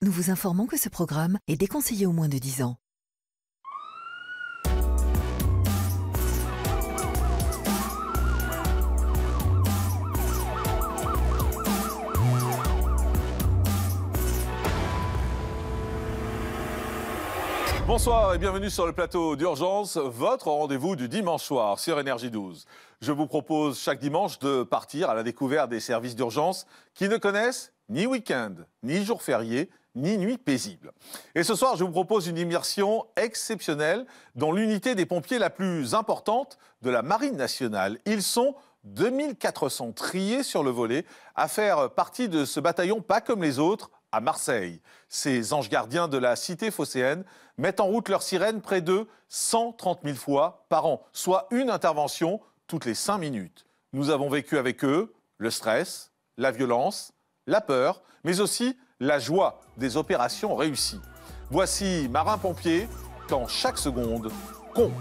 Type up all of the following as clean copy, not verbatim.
Nous vous informons que ce programme est déconseillé aux moins de 10 ans. Bonsoir et bienvenue sur le plateau d'Urgence, votre rendez-vous du dimanche soir sur Énergie 12. Je vous propose chaque dimanche de partir à la découverte des services d'urgence qui ne connaissent ni week-end, ni jour férié, ni nuit paisible. Et ce soir, je vous propose une immersion exceptionnelle dans l'unité des pompiers la plus importante de la Marine nationale. Ils sont 2400 triés sur le volet à faire partie de ce bataillon pas comme les autres à Marseille. Ces anges gardiens de la cité phocéenne mettent en route leur sirène près de 130 000 fois par an, soit une intervention toutes les 5 minutes. Nous avons vécu avec eux le stress, la violence, la peur, mais aussi la joie des opérations réussies. Voici Marins-Pompiers, quand chaque seconde compte.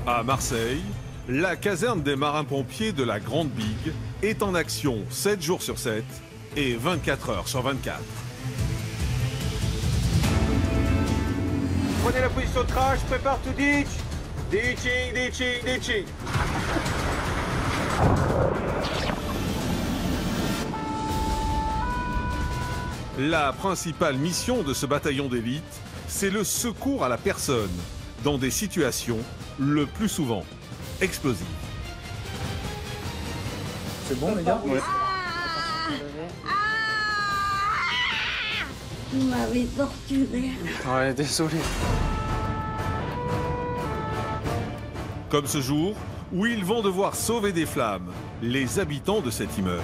À Marseille, la caserne des marins-pompiers de la Grande Bigue est en action 7 jours sur 7 et 24 heures sur 24. Prenez la position de crash, prépare tout ditch. Ditching, ditching, ditching. La principale mission de ce bataillon d'élite, c'est le secours à la personne dans des situations le plus souvent explosives. C'est bon les gars? Ouais. Vous m'avez torturé. Ouais, désolé. Comme ce jour où ils vont devoir sauver des flammes les habitants de cet immeuble.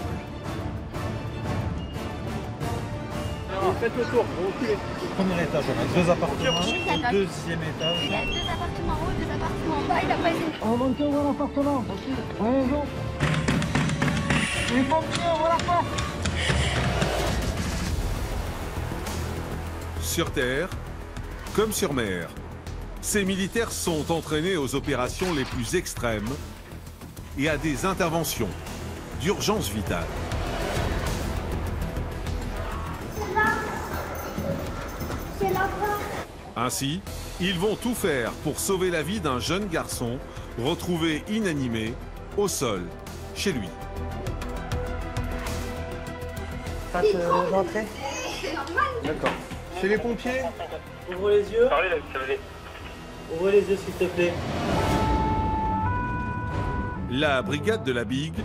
Faites le tour, reculez. Premier étage, on a 2 appartements. Au deuxième étage. Il y a 2 appartements en haut, 2 appartements en bas, il a pas été... On va monter au appartement. Bonjour. Les pompiers, on va la porte. Sur terre, comme sur mer, ces militaires sont entraînés aux opérations les plus extrêmes et à des interventions d'urgence vitale. C'est là-bas. Ainsi, ils vont tout faire pour sauver la vie d'un jeune garçon retrouvé inanimé au sol, chez lui. Passe l'entrée. D'accord. Chez les pompiers. Ouvre les yeux. Parlez là, ça va aller. Ouvre les yeux s'il te plaît. La brigade de la Bigue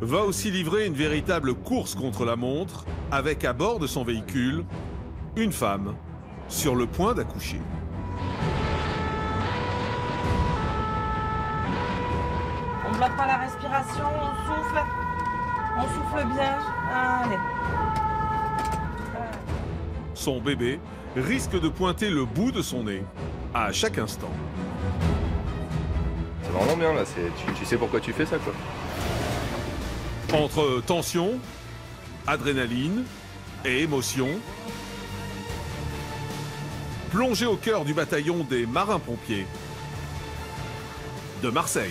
va aussi livrer une véritable course contre la montre avec à bord de son véhicule une femme sur le point d'accoucher. On ne bloque pas la respiration, on souffle bien. Allez. Son bébé risque de pointer le bout de son nez à chaque instant. C'est vraiment bien là, tu sais pourquoi tu fais ça quoi. Entre tension, adrénaline et émotion, plongé au cœur du bataillon des marins-pompiers de Marseille.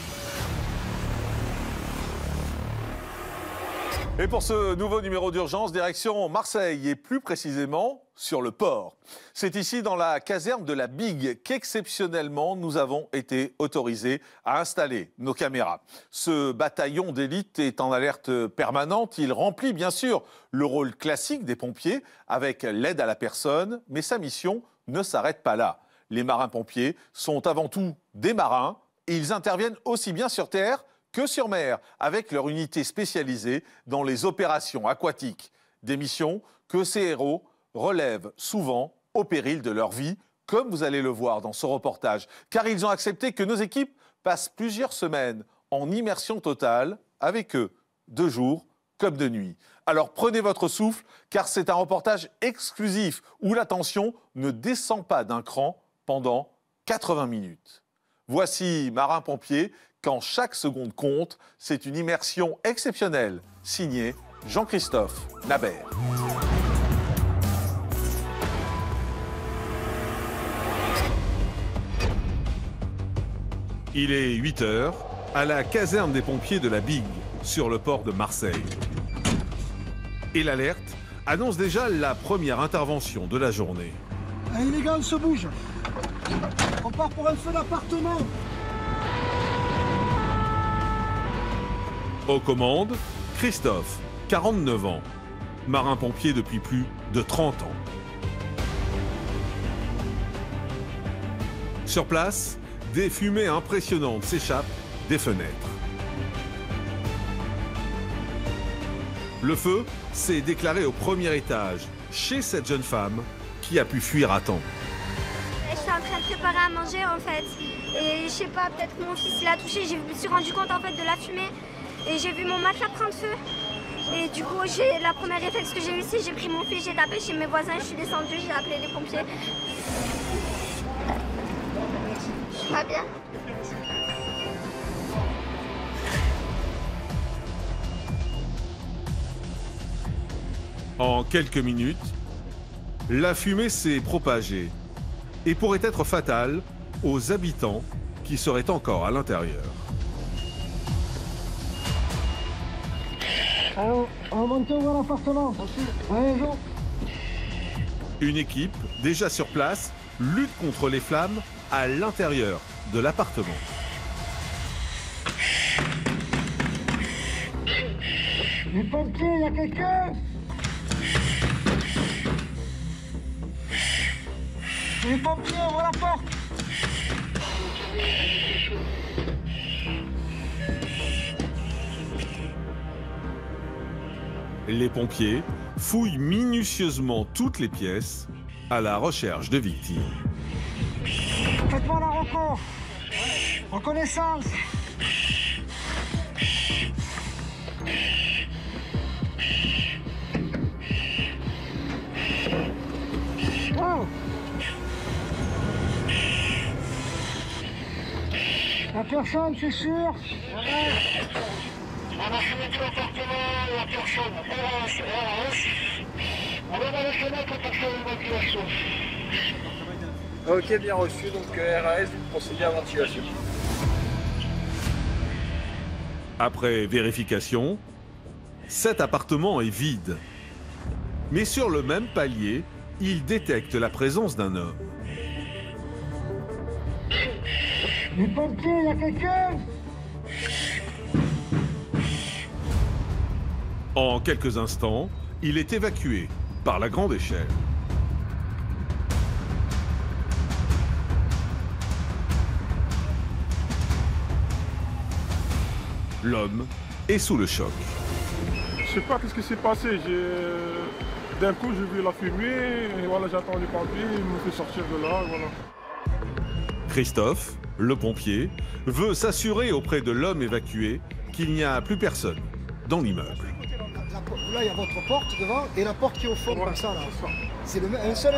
Et pour ce nouveau numéro d'urgence, direction Marseille et plus précisément sur le port. C'est ici dans la caserne de la Bigue qu'exceptionnellement nous avons été autorisés à installer nos caméras. Ce bataillon d'élite est en alerte permanente. Il remplit bien sûr le rôle classique des pompiers avec l'aide à la personne, mais sa mission ne s'arrête pas là. Les marins-pompiers sont avant tout des marins et ils interviennent aussi bien sur terre que sur mer, avec leur unité spécialisée dans les opérations aquatiques. Des missions que ces héros relèvent souvent au péril de leur vie, comme vous allez le voir dans ce reportage, car ils ont accepté que nos équipes passent plusieurs semaines en immersion totale avec eux, de jour comme de nuit. Alors prenez votre souffle, car c'est un reportage exclusif où la tension ne descend pas d'un cran pendant 80 minutes. Voici Marins-Pompiers, quand chaque seconde compte, c'est une immersion exceptionnelle, signée Jean-Christophe Nabert. Il est 8 heures à la caserne des pompiers de la Big, sur le port de Marseille. Et l'alerte annonce déjà la première intervention de la journée. Allez les gars, on se bouge. On part pour un feu d'appartement. Aux commandes, Christophe, 49 ans, marin-pompier depuis plus de 30 ans. Sur place, des fumées impressionnantes s'échappent des fenêtres. Le feu s'est déclaré au premier étage, chez cette jeune femme qui a pu fuir à temps. Je suis en train de préparer à manger en fait. Et je sais pas, peut-être que mon fils l'a touché. Je me suis rendu compte en fait de la fumée. Et j'ai vu mon matelas prendre feu. Et du coup, la première réflexe que j'ai eu, c'est j'ai pris mon fils, j'ai tapé chez mes voisins, je suis descendue, j'ai appelé les pompiers. Je vais bien. En quelques minutes, la fumée s'est propagée et pourrait être fatale aux habitants qui seraient encore à l'intérieur. Alors, on monte voir l'appartement. Ouais, bonjour. Une équipe, déjà sur place, lutte contre les flammes à l'intérieur de l'appartement. Les pompiers, il y a quelqu'un? Les pompiers, ouvre la porte. Les pompiers fouillent minutieusement toutes les pièces à la recherche de victimes. Faites-moi la reco. Reconnaissance. Oh. La personne, c'est sûr. On a fini tout l'appartement, la personne RS. On va dans les fenêtres pour faire l'évacuation. Ok, bien reçu, donc RAS, procédé à ventilation. Après vérification, cet appartement est vide. Mais sur le même palier, il détecte la présence d'un homme. Les pompiers, il y a quelqu'un? En quelques instants, il est évacué par la grande échelle. L'homme est sous le choc. Je sais pas qu'est-ce qui s'est passé. D'un coup, j'ai vu la fumée, et voilà, j'ai attendu les pompiers, ils m'ont fait sortir de là, voilà. Christophe, le pompier, veut s'assurer auprès de l'homme évacué qu'il n'y a plus personne dans l'immeuble. Là, il y a votre porte devant et la porte qui est au fond, comme ça. C'est un seul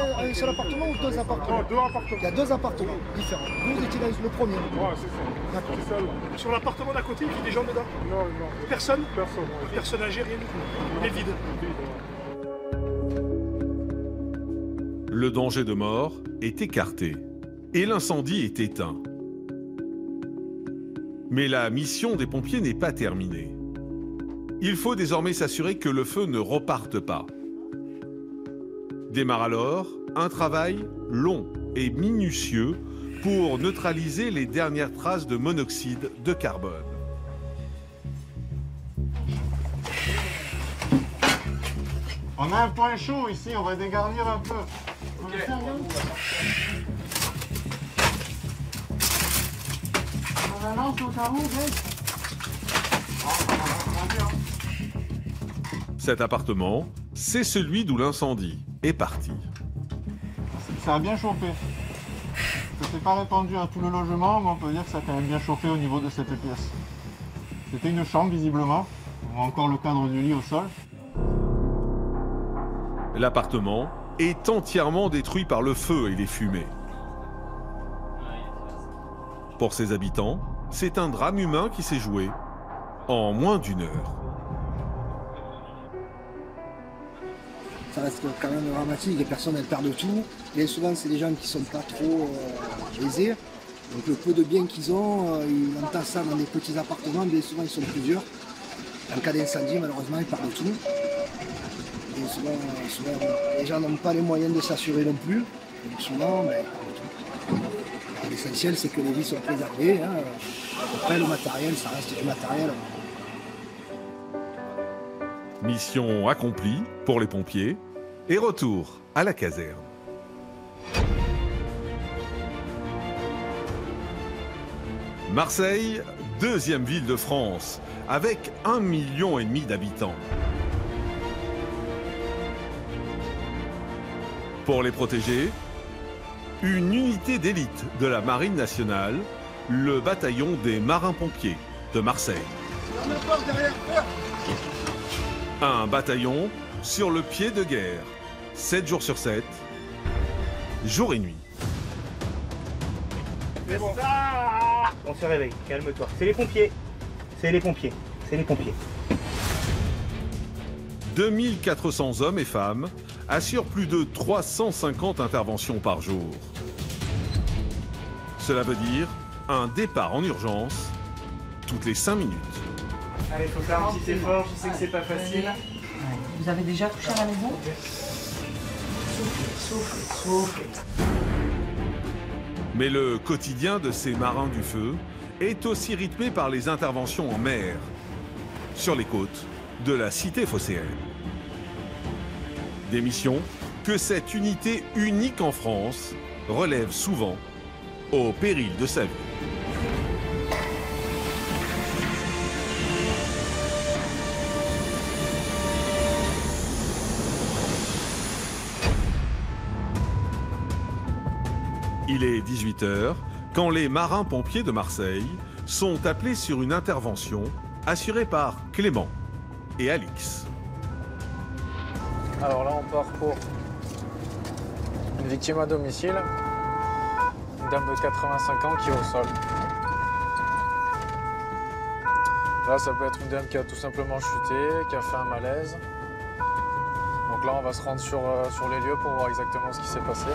appartement ou deux appartements? Non, deux appartements. Il y a deux appartements différents. Vous étiez dans le premier. Ouais, c'est ça. D'accord. C'est celle-là. Sur l'appartement d'à côté, il y a des gens dedans. Non, non. Personne? Personne. Ouais. Personne âgée, rien du tout. Il est vide. Le danger de mort est écarté et l'incendie est éteint. Mais la mission des pompiers n'est pas terminée. Il faut désormais s'assurer que le feu ne reparte pas. Démarre alors un travail long et minutieux pour neutraliser les dernières traces de monoxyde de carbone. On a un point chaud ici, on va dégarnir un peu. Okay. On avance au carreau, Cet appartement, c'est celui d'où l'incendie est parti. Ça a bien chauffé. Ça s'est pas répandu à tout le logement, mais on peut dire que ça a quand même bien chauffé au niveau de cette pièce. C'était une chambre visiblement. On voit encore le cadre du lit au sol. L'appartement est entièrement détruit par le feu et les fumées. Pour ses habitants, c'est un drame humain qui s'est joué en moins d'une heure. Ça reste quand même dramatique, les personnes elles perdent tout. Et souvent c'est des gens qui sont pas trop aisés. Donc le peu de biens qu'ils ont, ils entassent ça dans des petits appartements, bien souvent ils sont plusieurs. En cas d'incendie, malheureusement, ils partent de tout. Et souvent, les gens n'ont pas les moyens de s'assurer non plus. Donc souvent, ils partent de tout. L'essentiel, c'est que les vies soient préservées. Hein. Après, le matériel, ça reste du matériel. Mission accomplie pour les pompiers et retour à la caserne. Marseille, deuxième ville de France, avec 1,5 million d'habitants. Pour les protéger, une unité d'élite de la Marine nationale, le bataillon des marins-pompiers de Marseille. Un bataillon sur le pied de guerre, 7 jours sur 7, jour et nuit. On se réveille, calme-toi. C'est les pompiers. C'est les pompiers. C'est les pompiers. 2400 hommes et femmes assurent plus de 350 interventions par jour. Cela veut dire un départ en urgence toutes les 5 minutes. Allez, faut faire un petit effort, je sais que c'est pas facile. Vous avez déjà couché à la maison? Souffle. Mais le quotidien de ces marins du feu est aussi rythmé par les interventions en mer, sur les côtes de la cité phocéenne. Des missions que cette unité unique en France relève souvent au péril de sa vie. Il est 18 h quand les marins-pompiers de Marseille sont appelés sur une intervention assurée par Clément et Alix. Alors là, on part pour une victime à domicile, une dame de 85 ans qui est au sol. Là, ça peut être une dame qui a tout simplement chuté, qui a fait un malaise. Donc là, on va se rendre sur les lieux pour voir exactement ce qui s'est passé.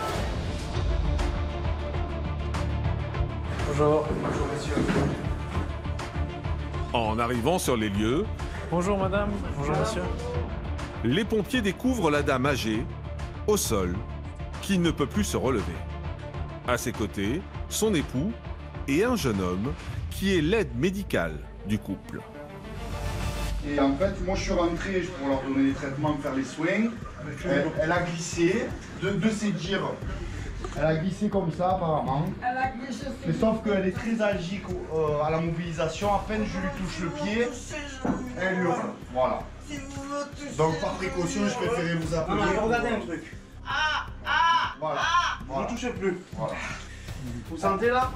Bonjour. Bonjour, monsieur. En arrivant sur les lieux, bonjour madame, bonjour monsieur. Les pompiers découvrent la dame âgée, au sol, qui ne peut plus se relever. À ses côtés, son époux et un jeune homme qui est l'aide médicale du couple. Et en fait, moi je suis rentré pour leur donner les traitements, faire les soins. Elle a glissé de ses dires. Elle a glissé comme ça apparemment. Mais sauf qu'elle est très algique à la mobilisation. À peine je lui touche le pied, elle hurle. Voilà. Donc par précaution, je préférais vous appeler. Regardez un truc. Voilà. Ne touchez plus. Voilà. Vous sentez là?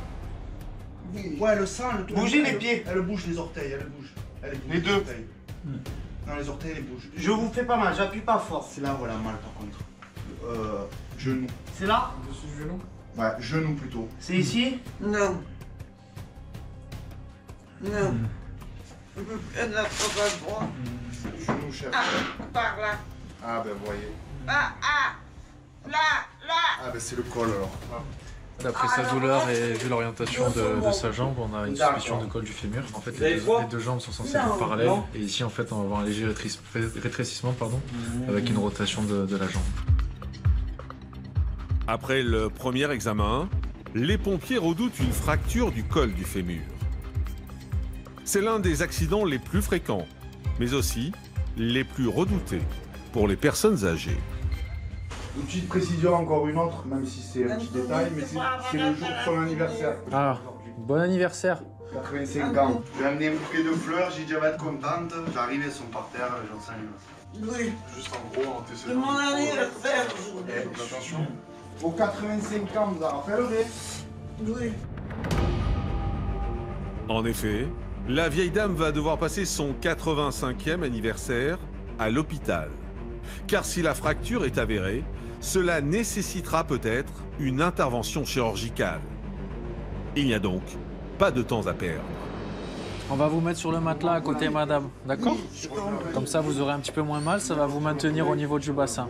Ouais, le sang, le bougez les pieds. Elle bouge les orteils, elle bouge. Les deux. Non, les orteils, elle bouge. Je vous fais pas mal, j'appuie pas fort. C'est là, voilà, mal par contre. Genou. C'est là? Dessus du genou? Ouais, genou plutôt. C'est ici? Non. Non. Je peux prendre la trop à droite. Genou, chef. Par là. Ah, ben, voyez. Là. Ah, ben, c'est le col alors. D'après sa douleur et vu l'orientation de sa jambe, on a une suspicion de col du fémur. En fait, les deux jambes sont censées être parallèles. Et ici, en fait, on va avoir un léger rétrécissement avec une rotation de la jambe. Après le premier examen, les pompiers redoutent une fracture du col du fémur. C'est l'un des accidents les plus fréquents, mais aussi les plus redoutés pour les personnes âgées. Une petite précision, encore une autre, même si c'est un petit détail, mais c'est le jour de son anniversaire. Ah, bon anniversaire. 85 ans. J'ai amené un bouquet de fleurs, j'ai dit elle va être contente. J'arrive, elles sont par terre, j'en sais rien. Oui. Juste en gros, en C'est mon anniversaire aujourd'hui. Attention. Aux 85 ans, vous en rappellerez? Oui. En effet, la vieille dame va devoir passer son 85e anniversaire à l'hôpital. Car si la fracture est avérée, cela nécessitera peut-être une intervention chirurgicale. Il n'y a donc pas de temps à perdre. On va vous mettre sur le matelas à côté, madame. D'accord? Comme ça, vous aurez un petit peu moins mal. Ça va vous maintenir au niveau du bassin.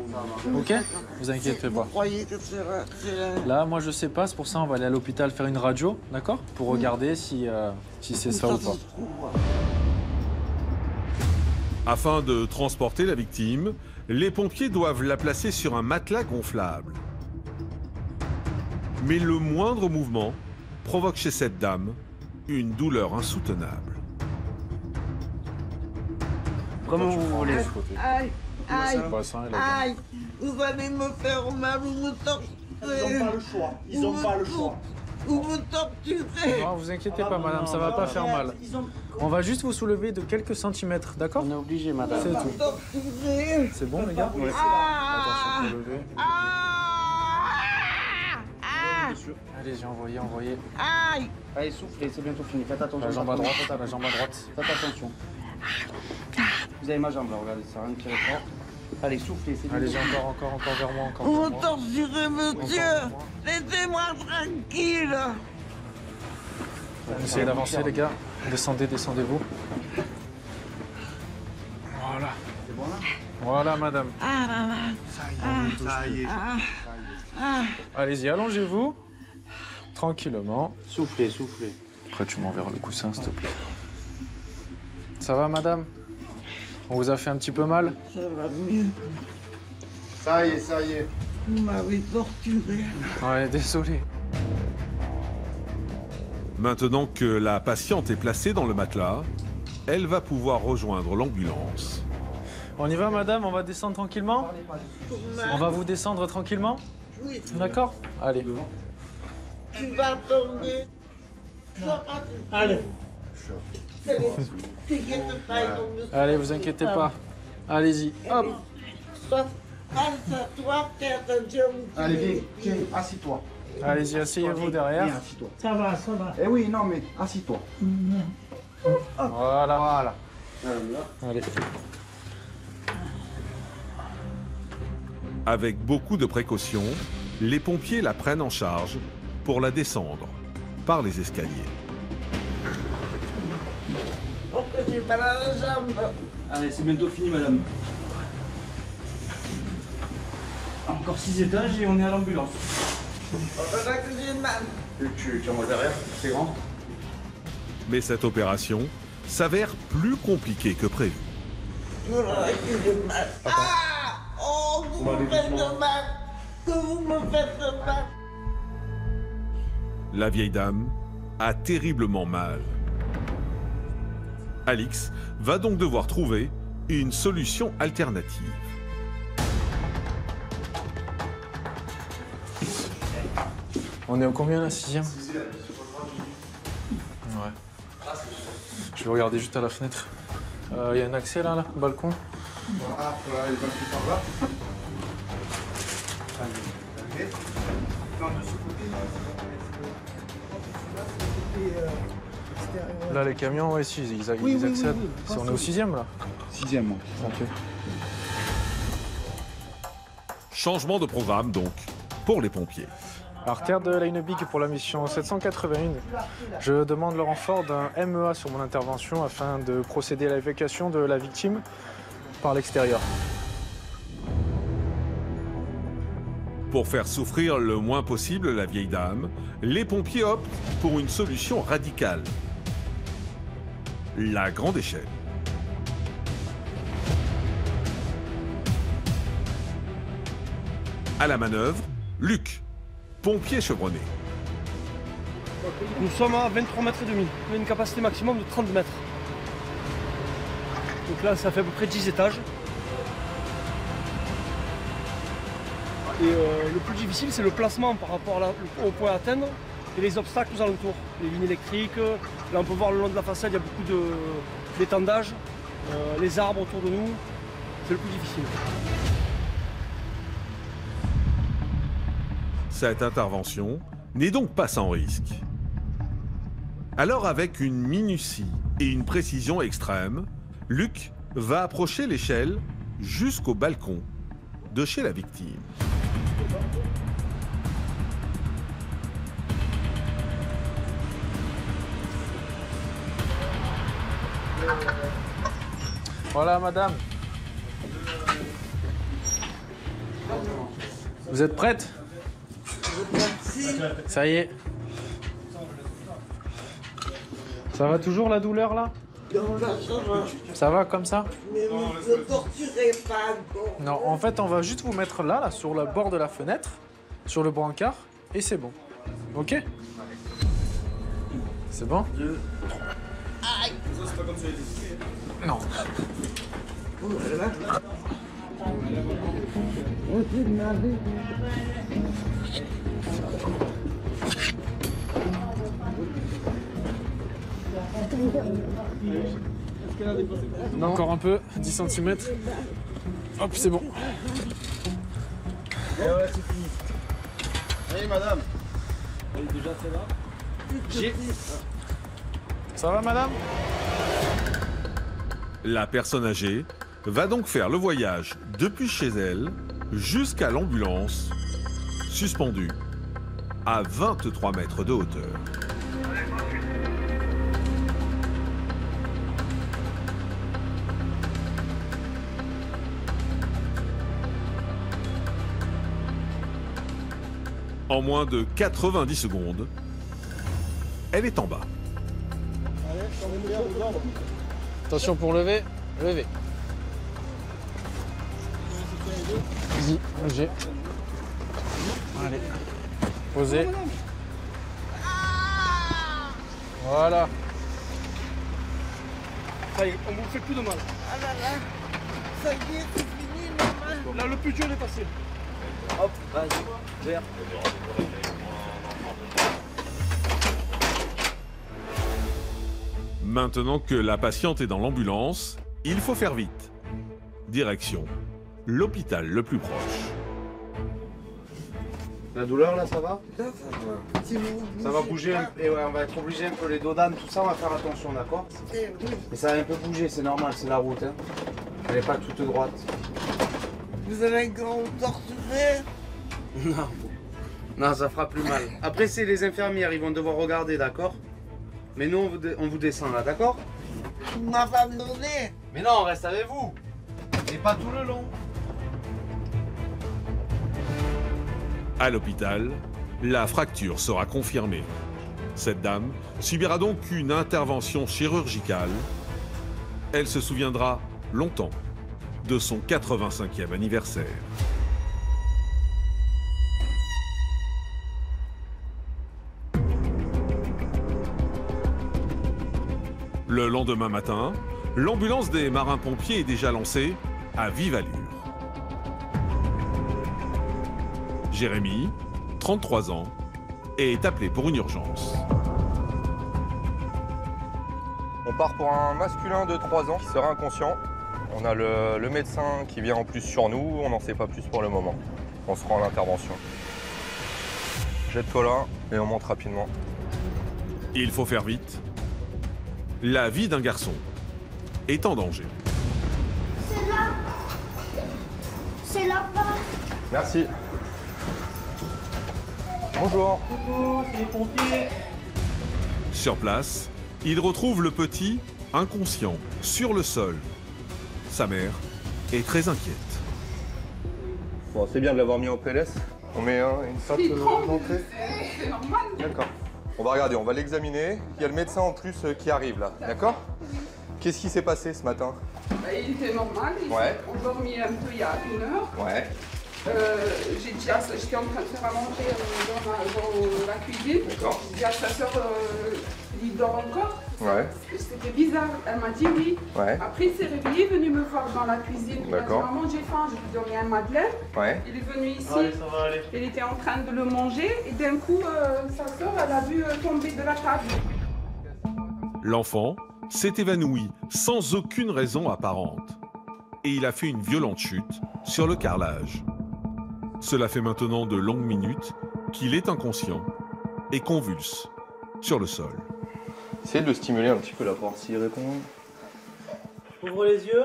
Ok? Vous inquiétez pas. Vous croyez que c'est Là, moi, je sais pas. C'est pour ça on va aller à l'hôpital faire une radio. D'accord? Pour regarder si c'est ça ou pas. Afin de transporter la victime, les pompiers doivent la placer sur un matelas gonflable. Mais le moindre mouvement provoque chez cette dame une douleur insoutenable. Comment vous voulez? Aïe, aïe, bassin et la aïe, vous allez me faire mal ou me torturer. Ils n'ont pas le choix. Ils n'ont pas le choix. Ou me torturer. Non, vous inquiétez pas, madame, ça va pas faire mal. On va juste vous soulever de quelques centimètres, d'accord? On est obligé, madame. C'est tout. C'est bon, les gars? Oui. Attention, vous levez. Allez-y, envoyez. Aïe. Allez, soufflez, c'est bientôt fini. Faites attention. La jambe à droite, la jambe à droite. Faites attention. Vous avez ma jambe là, regardez, ça rien de tirer fort. Allez, soufflez, c'est Allez-y, encore vers moi, encore Vous vers me moi. torturez, monsieur. Laissez-moi tranquille. Essayez d'avancer, les gars. Descendez-vous. Voilà. C'est bon là? Voilà, madame. Ah là là. Ça y est. Allez-y, allongez-vous. Tranquillement. Soufflez. Après, tu m'enverras le coussin, s'il te plaît. Ça va, madame? On vous a fait un petit peu mal? Ça va mieux. Ça y est. Vous m'avez torturé. Ouais, désolé. Maintenant que la patiente est placée dans le matelas, elle va pouvoir rejoindre l'ambulance. On y va, madame? On va descendre tranquillement? On va vous descendre tranquillement? Oui. D'accord? Allez. Tu vas tomber. Allez. T'inquiète pas, ils vont me Allez, vous inquiétez pas. Allez-y, hop. Face à toi, fais attention. Allez, viens, assis-toi. Allez-y, asseyez-vous derrière. Viens, assis-toi. Ça va. Eh oui, non, mais assis-toi. Voilà. Allez. Avec beaucoup de précautions, les pompiers la prennent en charge pour la descendre par les escaliers. Oh, que j'ai mal à la jambe. Allez, c'est bientôt fini, madame. Encore 6 étages et on est à l'ambulance. Oh, là que j'ai mal. Tu en vas derrière, c'est grand. Mais cette opération s'avère plus compliquée que prévu. Oh, là que j'ai mal. Ah! Oh, vous me faites mal. Que vous me faites mal. La vieille dame a terriblement mal. Alix va donc devoir trouver une solution alternative. On est au combien, la 6e? Ouais. Je vais regarder juste à la fenêtre. Il y a un accès là, au balcon? Ah, voilà, il va plus par là. Là, les camions, ouais, si, ils accèdent. Si on est au 6e, là? 6e, moi. Ok. Changement de programme, donc, pour les pompiers. Artère de Leinebeek pour la mission 781. Je demande le renfort d'un MEA sur mon intervention afin de procéder à l'évacuation de la victime par l'extérieur. Pour faire souffrir le moins possible la vieille dame, les pompiers optent pour une solution radicale. La grande échelle. À la manœuvre, Luc, pompier chevronné. Nous sommes à 23 mètres et demi. On a une capacité maximum de 30 mètres. Donc là, ça fait à peu près 10 étages. Et le plus difficile, c'est le placement par rapport au point à atteindre et les obstacles aux alentours. Les lignes électriques, là on peut voir le long de la façade, il y a beaucoup d'étendages, les arbres autour de nous, c'est le plus difficile. Cette intervention n'est donc pas sans risque. Alors avec une minutie et une précision extrême, Luc va approcher l'échelle jusqu'au balcon de chez la victime. Voilà, madame. Vous êtes prête? Ça y est. Ça va toujours la douleur là? Non, là, ça va. Ça va comme ça? Mais vous ne me torturez pas encore. Non, en fait, on va juste vous mettre là, sur le bord de la fenêtre, sur le brancard, et c'est bon. Ok? C'est bon? Aïe. Non. Non, encore un peu, 10 cm. Hop, c'est bon. Et ouais, c'est fini. Allez, madame. Déjà, ça va? Ça va, madame? La personne âgée va donc faire le voyage depuis chez elle jusqu'à l'ambulance, suspendue à 23 mètres de hauteur. En moins de 90 secondes, elle est en bas. Attention pour lever, lever. Vas-y, logez. Allez, posez. Voilà. Ça y est, on vous fait plus de mal. Ah là là. Ça y est, c'est fini, maman. Là, le plus dur est passé. Hop, vas-y, vert. Maintenant que la patiente est dans l'ambulance, il faut faire vite. Direction l'hôpital le plus proche. La douleur là, ça va? Là, ça va. Si vous Ça va bouger et ouais, on va être obligé un peu les dos d'âne, tout ça, on va faire attention, d'accord? Mais ça va un peu bouger, c'est normal, c'est la route. Hein. Elle n'est pas toute droite. Vous allez encore vous torturer? Non. Non, ça fera plus mal. Après, c'est les infirmières, ils vont devoir regarder, d'accord? Mais nous, on vous descend là, d'accord? Vous m'avez abandonné. Mais non, on reste avec vous. Et pas tout le long. À l'hôpital, la fracture sera confirmée. Cette dame subira donc une intervention chirurgicale. Elle se souviendra longtemps de son 85e anniversaire. Le lendemain matin, l'ambulance des marins-pompiers est déjà lancée à vive allure. Jérémy, 33 ans, est appelé pour une urgence. On part pour un masculin de 3 ans qui sera inconscient. On a le médecin qui vient en plus sur nous, on n'en sait pas plus pour le moment. On se rend à l'intervention. Jette-toi là et on monte rapidement. Il faut faire vite. La vie d'un garçon est en danger. C'est là. C'est là-bas. Merci. Bonjour. Bonjour, c'est les pompiers. Sur place, il retrouve le petit inconscient sur le sol. Sa mère est très inquiète. Bon, c'est bien de l'avoir mis en PLS. On met une sorte d'entrée. C'est normal. D'accord. On va regarder, on va l'examiner. Il y a le médecin en plus qui arrive là, d'accord? Qu'est-ce qui s'est passé ce matin? Il était normal, il s'est endormi un peu il y a 1 heure. Ouais. J'étais en train de faire à manger dans la cuisine. D'accord. J'ai dit à sa soeur, il dort encore. Ouais. C'était bizarre, elle m'a dit oui. Ouais. Après il s'est réveillé, venu me voir dans la cuisine. Il m'a dit D'accord. maman j'ai faim, je lui ai donné un madeleine. Ouais. Il est venu ici, Allez, ça va aller. il était en train de le manger et d'un coup sa soeur elle a vu tomber de la table. L'enfant s'est évanoui sans aucune raison apparente. Et il a fait une violente chute sur le carrelage. Cela fait maintenant de longues minutes qu'il est inconscient et convulse sur le sol. Essayez de le stimuler un petit peu là pour voir s'il répond. Ouvre les yeux.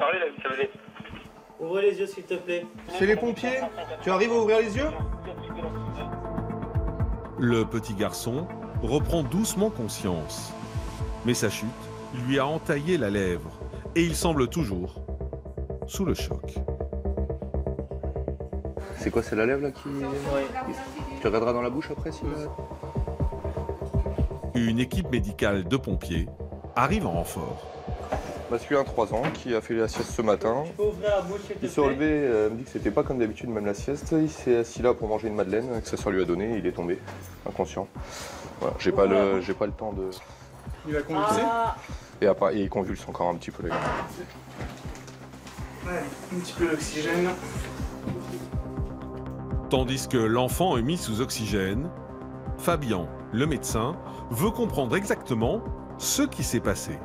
Ouvre les yeux s'il te plaît. C'est les pompiers. Tu arrives à ouvrir les yeux? Le petit garçon reprend doucement conscience. Mais sa chute lui a entaillé la lèvre et il semble toujours sous le choc. C'est quoi, c'est la lèvre là qui... Tu regarderas dans la bouche après si... Une équipe médicale de pompiers arrive en renfort. Masculin 3 ans qui a fait la sieste ce matin. Il s'est relevé, me dit que c'était pas comme d'habitude même la sieste. Il s'est assis là pour manger une madeleine que sa soeur lui a donné et il est tombé inconscient. Voilà, j'ai pas le temps de... Il a convulsé et il convulse encore un petit peu les gars. Ouais, un petit peu d'oxygène. Tandis que l'enfant est mis sous oxygène, Fabien, le médecin, veut comprendre exactement ce qui s'est passé.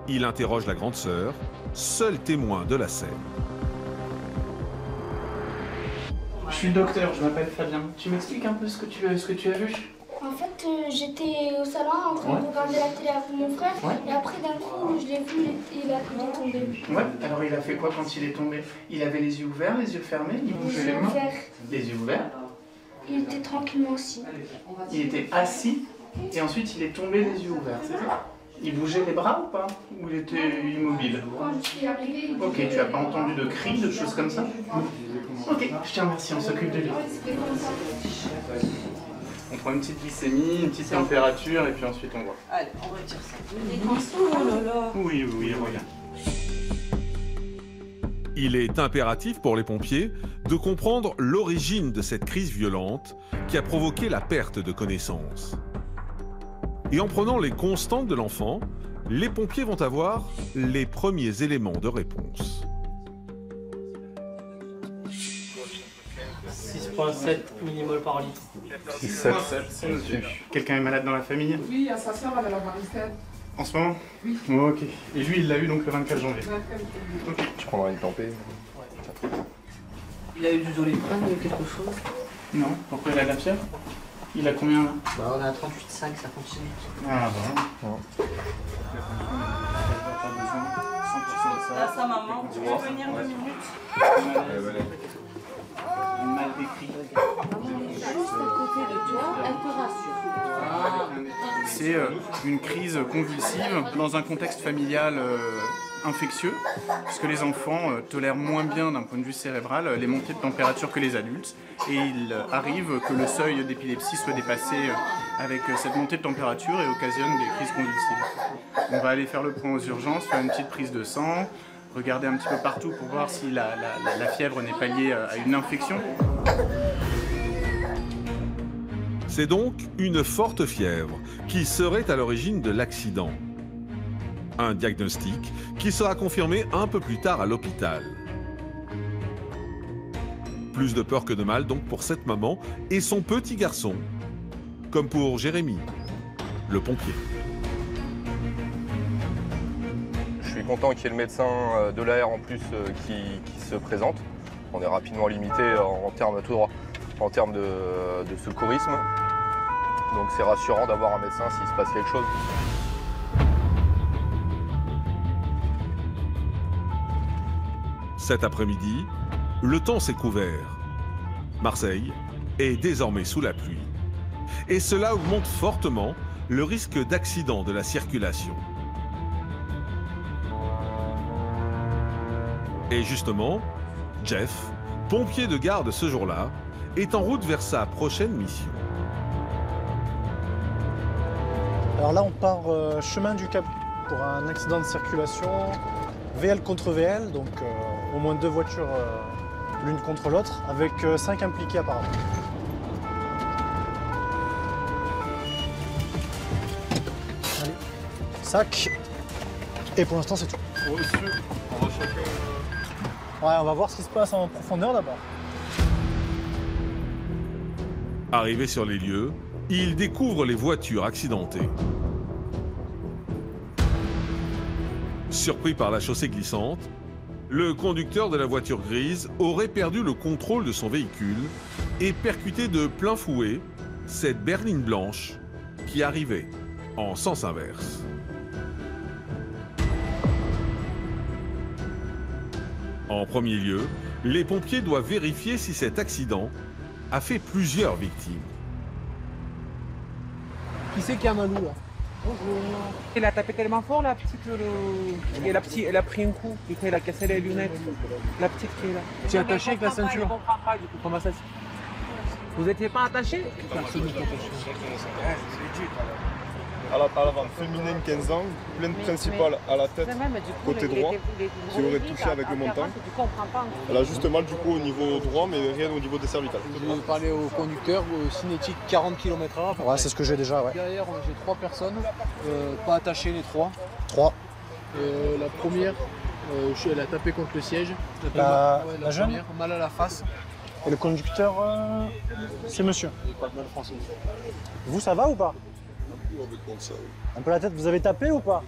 Il interroge la grande sœur, seul témoin de la scène. Je suis le docteur, je m'appelle Fabien. Tu m'expliques un peu ce que tu as vu? En fait, j'étais au salon en train de regarder la télé avec mon frère. Et après, d'un coup, je l'ai vu, il a tombé. Ouais, alors il a fait quoi quand il est tombé? Il avait les yeux ouverts, les yeux fermés, il bougeait les mains? Les yeux ouverts. Il était tranquillement assis. Il était assis et ensuite il est tombé les yeux ouverts, c'est ça? Il bougeait les bras ou pas? Ou il était immobile? Quand je suis arrivée... Ok, tu n'as pas entendu de cris, de choses comme ça? Ok, je te remercie, on s'occupe de lui. On prend une petite glycémie, une petite température et puis ensuite on voit. Allez, on retire ça. Oh là là. Oui, regarde. Il est impératif pour les pompiers de comprendre l'origine de cette crise violente qui a provoqué la perte de connaissance. Et en prenant les constantes de l'enfant, les pompiers vont avoir les premiers éléments de réponse. 6,7 millimoles par litre. 6,7, c'est noté. Quelqu'un est malade dans la famille? Oui, il y a sa soeur, elle a la varicelle. En ce moment? Oui. Oh, ok. Et lui, il l'a eu donc le 24 janvier. Okay. Tu prendras une tempée. Il a eu du doliprane ou quelque chose? Non. Pourquoi il a de la fièvre? Il a combien là? Bah, on a 38,5, ça continue. Ah bon. Là, sa maman, tu peux venir 2 minutes? Mal décrit. Juste à côté de toi, elle te rassure. C'est une crise convulsive dans un contexte familial infectieux, puisque les enfants tolèrent moins bien d'un point de vue cérébral les montées de température que les adultes, et il arrive que le seuil d'épilepsie soit dépassé avec cette montée de température et occasionne des crises convulsives. On va aller faire le point aux urgences, faire une petite prise de sang, regarder un petit peu partout pour voir si la fièvre n'est pas liée à une infection. C'est donc une forte fièvre qui serait à l'origine de l'accident. Un diagnostic qui sera confirmé un peu plus tard à l'hôpital. Plus de peur que de mal donc pour cette maman et son petit garçon, comme pour Jérémy, le pompier. Je suis content qu'il y ait le médecin de l'AR en plus qui se présente. On est rapidement limité en termes tout droit, en termes de secourisme. Donc c'est rassurant d'avoir un médecin s'il se passe quelque chose. Cet après-midi, le temps s'est couvert. Marseille est désormais sous la pluie. Et cela augmente fortement le risque d'accident de la circulation. Et justement, Jeff, pompier de garde ce jour-là, est en route vers sa prochaine mission. Alors là, on part chemin du Cap pour un accident de circulation VL contre VL, donc au moins 2 voitures l'une contre l'autre, avec 5 impliqués apparemment. Allez, sac. Et pour l'instant, c'est tout. Ouais, on va voir ce qui se passe en profondeur d'abord. Arrivé sur les lieux, il découvre les voitures accidentées. Surpris par la chaussée glissante, le conducteur de la voiture grise aurait perdu le contrôle de son véhicule et percuté de plein fouet cette berline blanche qui arrivait en sens inverse. En premier lieu, les pompiers doivent vérifier si cet accident a fait plusieurs victimes. Qui c'est qui a Malou là? Il a tapé tellement fort, la petite, elle a pris un coup, du coup, elle a cassé les lunettes. La petite qui est là. Tu es attaché avec la ceinture? Je comprends pas, du coup, comment ça se fait? Vous n'étiez pas attaché? Personne n'est attaché. À l'avant, féminine 15 ans, plainte principale à la tête, côté droit, qui aurait touché avec le montant. Elle a juste mal du coup au niveau droit, mais rien au niveau des cervicales. Je vais parler au conducteur, cinétique 40 km/h. Ouais, c'est ce que j'ai déjà, ouais. Derrière, j'ai 3 personnes, pas attachées les 3. 3. La première, elle a tapé contre le siège. La jeune première, mal à la face. Et le conducteur, c'est monsieur. Il parle mal français. Vous, ça va ou pas? Un peu la tête, vous avez tapé ou pas?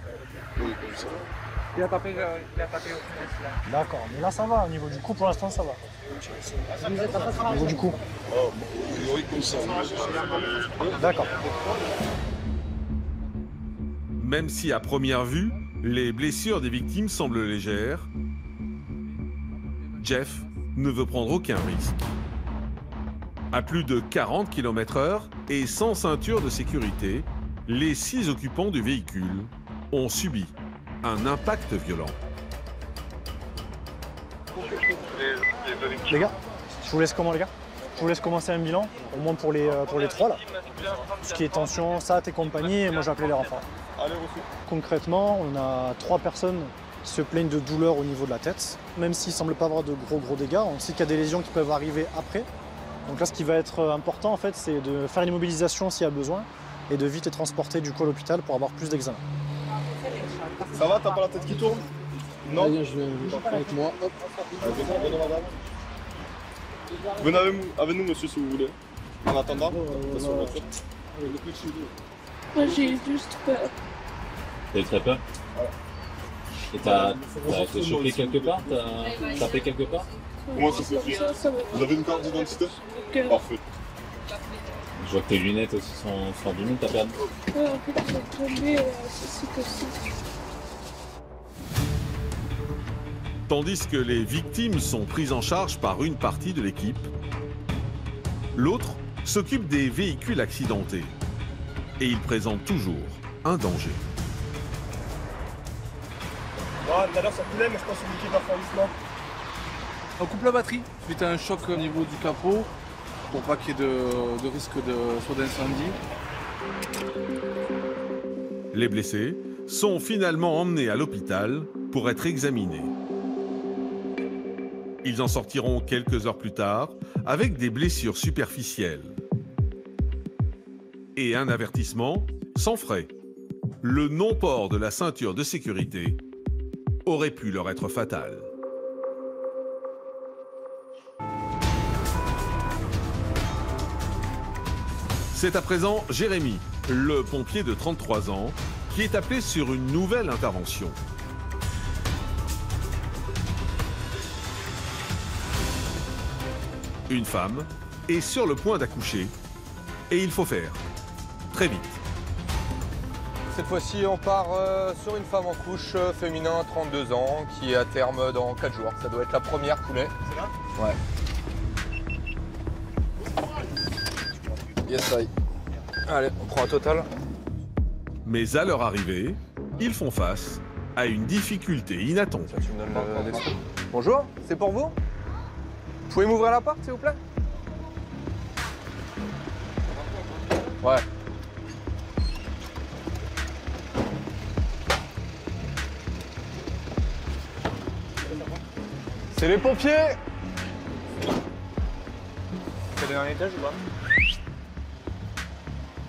Oui, comme ça. Il a tapé au fenêtre là. D'accord, mais là ça va, au niveau du coup pour l'instant ça va. Au niveau du coup. Oui, comme ça. D'accord. Même si à première vue, les blessures des victimes semblent légères, Jeff ne veut prendre aucun risque. À plus de 40 km/h et sans ceinture de sécurité, les 6 occupants du véhicule ont subi un impact violent. Les gars, je vous laisse comment les gars? Je vous laisse commencer un bilan, au moins pour les 3 là. Ce qui est tension, SAT et compagnie, et moi j'ai appelé les renforts. Allez, reçu. Concrètement, on a 3 personnes qui se plaignent de douleurs au niveau de la tête. Même s'il ne semble pas avoir de gros dégâts, on sait qu'il y a des lésions qui peuvent arriver après. Donc là, ce qui va être important, en fait, c'est de faire une immobilisation s'il y a besoin et de vite les transporter du coup à l'hôpital pour avoir plus d'examens. Ça va, t'as pas la tête qui tourne? Non. Allez, je vais avec moi. Hop. Venez avec nous, monsieur, si vous voulez. En attendant, sur la voiture. Moi, j'ai juste peur. T'as eu très peur? Et t'as été choqué quelque part? T'as tapé quelque part? Moi, c'est plus. Vous avez une carte d'identité? Parfait. Je vois que tes lunettes aussi sont abîmées, t'as perdu? Ouais, en fait, j'ai tombé, c'est possible. Tandis que les victimes sont prises en charge par une partie de l'équipe, l'autre s'occupe des véhicules accidentés. Et il présente toujours un danger. Ouais, tout à l'heure ça coulait, mais je pense que l'équipe a fait un mouvement. On coupe la batterie suite à un choc au niveau du capot pour pas qu'il y ait de risque soit d'incendie. Les blessés sont finalement emmenés à l'hôpital pour être examinés. Ils en sortiront quelques heures plus tard avec des blessures superficielles. Et un avertissement sans frais. Le non-port de la ceinture de sécurité aurait pu leur être fatal. C'est à présent Jérémy, le pompier de 33 ans, qui est appelé sur une nouvelle intervention. Une femme est sur le point d'accoucher et il faut faire très vite. Cette fois-ci, on part sur une femme en couche, féminin, 32 ans, qui est à terme dans 4 jours. Ça doit être la première poulet. C'est là? Ouais. Yes, I. Allez, on prend un total. Mais à leur arrivée, ils font face à une difficulté inattendue. Tu me donnes les sous. Bonjour, c'est pour vous? Vous pouvez m'ouvrir la porte, s'il vous plaît? Ouais. C'est les pompiers! C'est le dernier étage ou pas?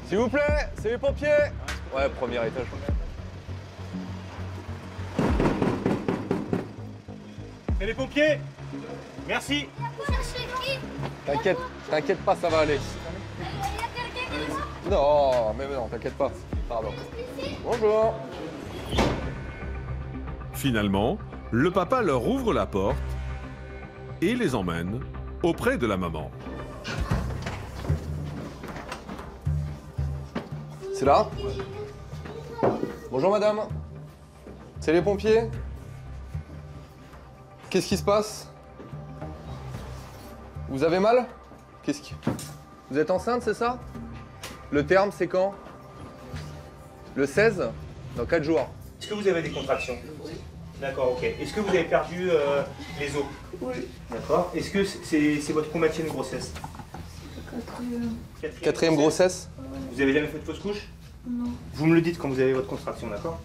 S'il vous plaît, c'est les pompiers! Ouais, premier étage. C'est les pompiers! Merci! T'inquiète, t'inquiète pas, ça va aller. Non, mais non, t'inquiète pas. Pardon. Bonjour. Finalement, le papa leur ouvre la porte et les emmène auprès de la maman. C'est là? Bonjour madame. C'est les pompiers? Qu'est-ce qui se passe? Vous avez mal? Vous êtes enceinte, c'est ça? Le terme, c'est quand? Le 16, dans 4 jours. Est-ce que vous avez des contractions? Oui. D'accord, ok. Est-ce que vous avez perdu les os? Oui. D'accord. Est-ce que c'est votre combienième grossesse? Quatrième grossesse? Vous avez jamais fait de fausse couche? Non. Vous me le dites quand vous avez votre contraction, d'accord?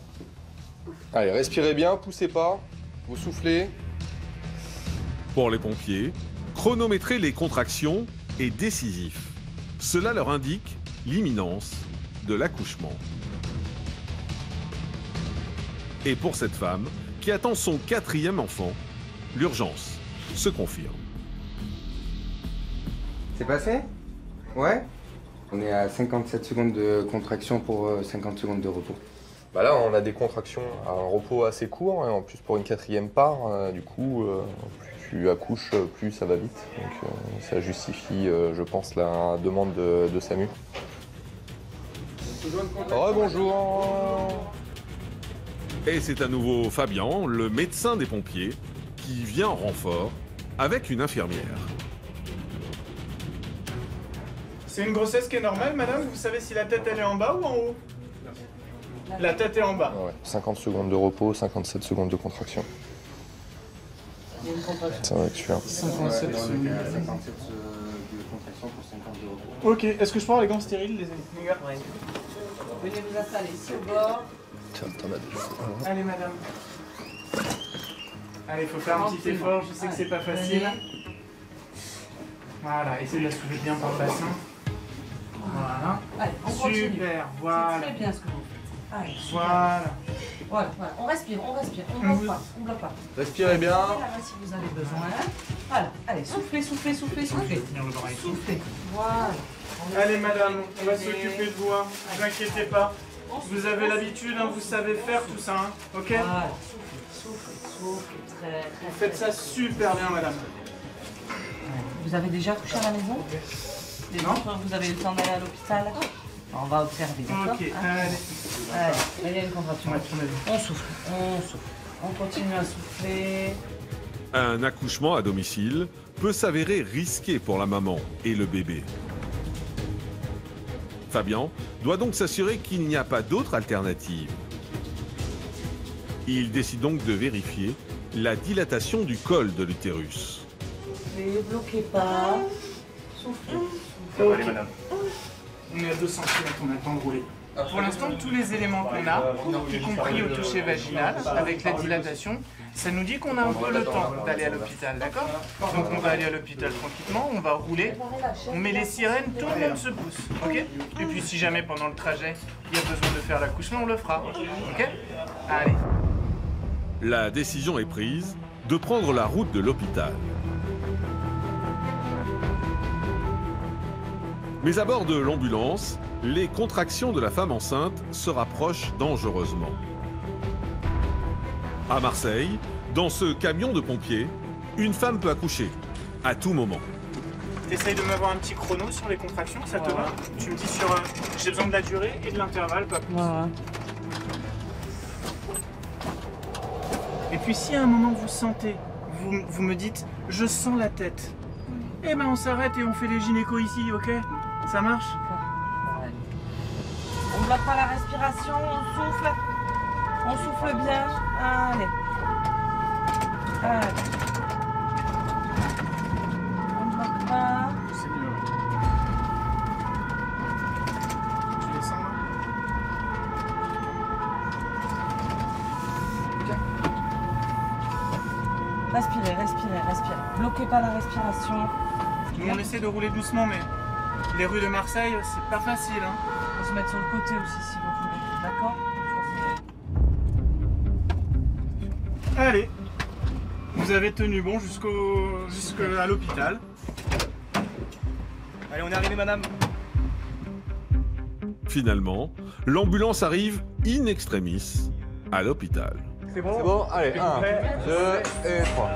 Allez, respirez bien, poussez pas, vous soufflez. Pour les pompiers, chronométrer les contractions est décisif. Cela leur indique l'imminence de l'accouchement. Et pour cette femme, qui attend son 4e enfant, l'urgence se confirme. C'est passé? Ouais. On est à 57 secondes de contraction pour 50 secondes de repos. Bah là, on a des contractions à un repos assez court, et en plus pour une 4e part, du coup, plus tu accouches, plus ça va vite. Donc ça justifie, je pense, la demande de SAMU. Rebonjour. Et c'est à nouveau Fabien, le médecin des pompiers, qui vient en renfort avec une infirmière. C'est une grossesse qui est normale, madame? Vous savez si la tête elle est en bas ou en haut? La tête est en bas. Ouais, 50 secondes de repos, 57 secondes de contraction. Ça va être sûr. 57 secondes. 57 de contraction pour 50 de repos. Ok, est-ce que je peux avoir les gants stériles, les gars? Ouais. Venez vous installer ici au bord. Tiens, t'en as déjà. Allez, madame. Allez, il faut faire un petit effort, je sais que c'est pas facile. Voilà, essayez de la soulever bien par le bassin. Voilà. Allez, on continue. Super, voilà. C'est très bien ce que vous faites. Allez, voilà. Voilà, voilà. On respire, on bloque pas, on bloque pas. Respirez bien. Là, si vous avez besoin. Voilà, allez, soufflez, soufflez, soufflez, soufflez. Soufflez, voilà. Allez, madame, on va s'occuper de vous, hein. Ne vous inquiétez pas. Vous avez l'habitude, hein, vous savez faire tout ça, hein. Ok? Voilà, soufflez, très, très. Vous faites ça super bien, madame. Vous avez déjà accouché à la maison? Non. Vous avez eu le temps d'aller à l'hôpital? On va observer, d'accord? Ok, allez. Il y a une contraction. On souffle, on continue à souffler. Un accouchement à domicile peut s'avérer risqué pour la maman et le bébé. Fabien doit donc s'assurer qu'il n'y a pas d'autre alternative. Il décide donc de vérifier la dilatation du col de l'utérus. Ne bloquez pas. Soufflez. Ça va aller, madame. On est à 2 cm, on a le temps de rouler. Pour l'instant, tous les éléments qu'on a, y compris au toucher vaginal, avec la dilatation, ça nous dit qu'on a un peu le temps d'aller à l'hôpital, d'accord? Donc on va aller à l'hôpital tranquillement, on va rouler, on met les sirènes, tout le monde se pousse, ok? Et puis si jamais pendant le trajet, il y a besoin de faire l'accouchement, on le fera, ok? Allez. La décision est prise de prendre la route de l'hôpital. Mais à bord de l'ambulance, les contractions de la femme enceinte se rapprochent dangereusement. À Marseille, dans ce camion de pompiers, une femme peut accoucher à tout moment. T'essayes de m'avoir un petit chrono sur les contractions, ça te va? Tu me dis sur... j'ai besoin de la durée et de l'intervalle, pas plus. Et puis si à un moment vous sentez, vous me dites, je sens la tête, eh ben on s'arrête et on fait les gynécos ici, ok? Ça marche? On bloque pas la respiration, on souffle bien. Allez. Allez. On bloque pas. C'est mieux. Tu descends là? Respirez, respirez, respirez. Bloquez pas la respiration. Nous on essaie de rouler doucement, mais les rues de Marseille, c'est pas facile, hein. On va se mettre sur le côté aussi si vous voulez, d'accord? Allez, vous avez tenu bon jusqu'à l'hôpital. Allez, on est arrivé, madame. Finalement, l'ambulance arrive in extremis à l'hôpital. C'est bon? C'est bon? Allez, 1, 2 et 3.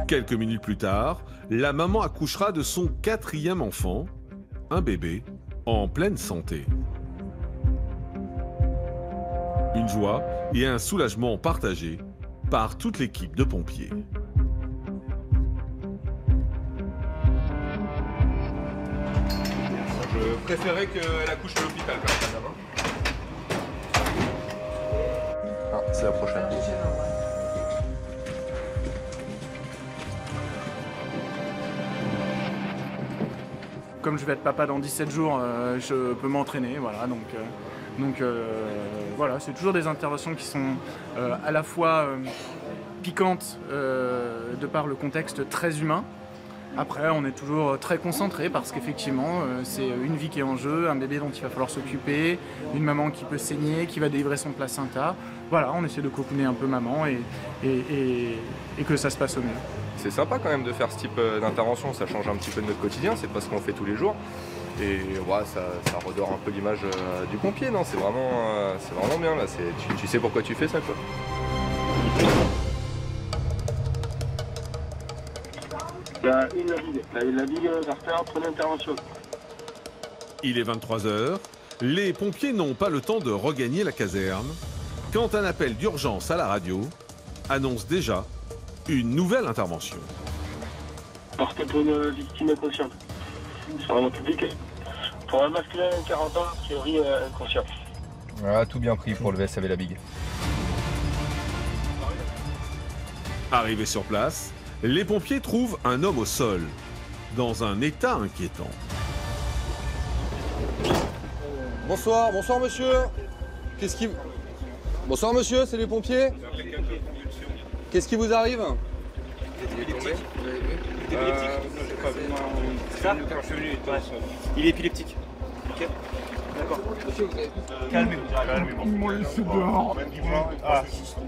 Quelques minutes plus tard, la maman accouchera de son 4e enfant, un bébé en pleine santé. Une joie et un soulagement partagés par toute l'équipe de pompiers. Je préférais qu'elle accouche à l'hôpital quand même, madame. C'est la prochaine. Comme je vais être papa dans 17 jours, je peux m'entraîner, voilà. Donc voilà, c'est toujours des interventions qui sont à la fois piquantes de par le contexte très humain. Après, on est toujours très concentré parce qu'effectivement, c'est une vie qui est en jeu, un bébé dont il va falloir s'occuper, une maman qui peut saigner, qui va délivrer son placenta. Voilà, on essaie de cocooner un peu maman et que ça se passe au mieux. C'est sympa quand même de faire ce type d'intervention, ça change un petit peu de notre quotidien, c'est pas ce qu'on fait tous les jours. Et ouais, ça redore un peu l'image du pompier, non? C'est vraiment bien là, tu sais pourquoi tu fais ça quoi. Il y a la Bigue va faire une intervention. Il est 23h, les pompiers n'ont pas le temps de regagner la caserne quand un appel d'urgence à la radio annonce déjà une nouvelle intervention. Partez pour une victime inconsciente. Sur un public. Pour un masculin de 40 ans, a priori inconscient. Voilà, tout bien pris pour le VSAV La Bigue. Arrivés sur place, les pompiers trouvent un homme au sol, dans un état inquiétant. Bonsoir monsieur. Qu'est-ce qui... Bonsoir monsieur, c'est les pompiers. Qu'est-ce qui vous arrive? Il est épileptique. Ok. D'accord. Calmez-vous. Ils m'ont laissé dehors.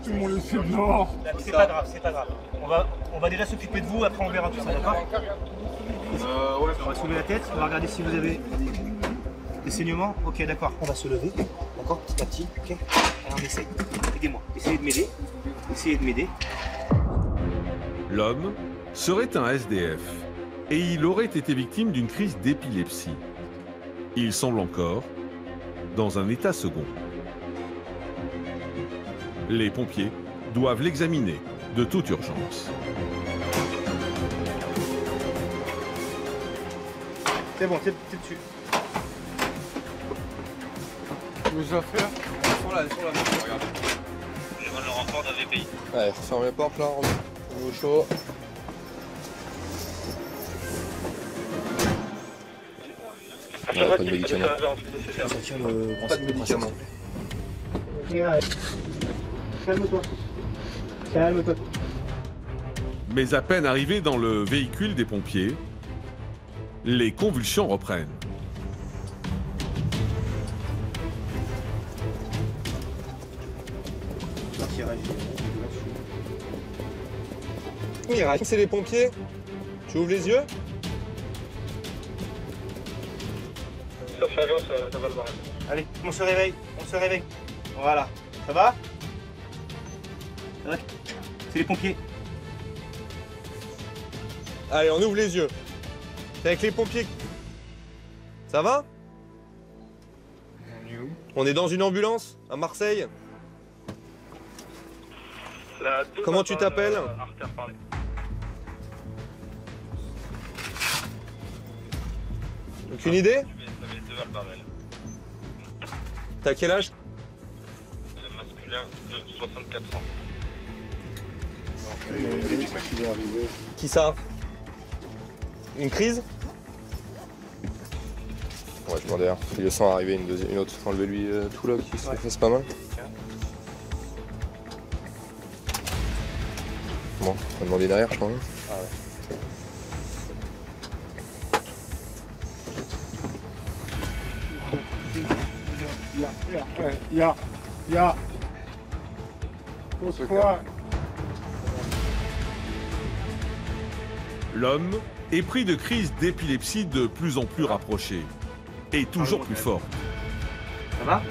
Ils m'ont laissé dehors. C'est pas grave, c'est pas grave. On va déjà s'occuper de vous, après on verra tout ça, d'accord? Ouais. On va soulever la tête, on va regarder si vous avez des saignements. Ok, d'accord. On va se lever, d'accord, petit à petit. Ok. Alors on essaye. Aidez-moi. Essayez de m'aider. L'homme serait un SDF et il aurait été victime d'une crise d'épilepsie. Il semble encore dans un état second. Les pompiers doivent l'examiner de toute urgence. C'est bon, t'es dessus. Les affaires? Elles sont là, regardez. Je demande le renfort d'un VPI. Allez, ferme les portes là, on est au chaud. Pas de médicaments. Pas de médicaments. Calme-toi. Calme-toi. Mais à peine arrivé dans le véhicule des pompiers, les convulsions reprennent. C'est les pompiers. Tu ouvres les yeux? Ça va le voir. Allez, on se réveille. Voilà. Ça va? C'est les pompiers. Allez, on ouvre les yeux. C'est avec les pompiers. Ça va? On est dans une ambulance à Marseille. Comment tu t'appelles? Aucune idée? T'as quel âge? Masculin de 64 ans. Qui ça? Une crise? Ouais, je m'en derrière. Il le sent arriver une autre. Enlevez-lui tout là qui se fait, c'est pas mal. Bon, on va demander derrière, je crois. Ah ouais. Ya. Pourquoi? L'homme est pris de crises d'épilepsie de plus en plus rapprochées et toujours plus fortes. Ça va?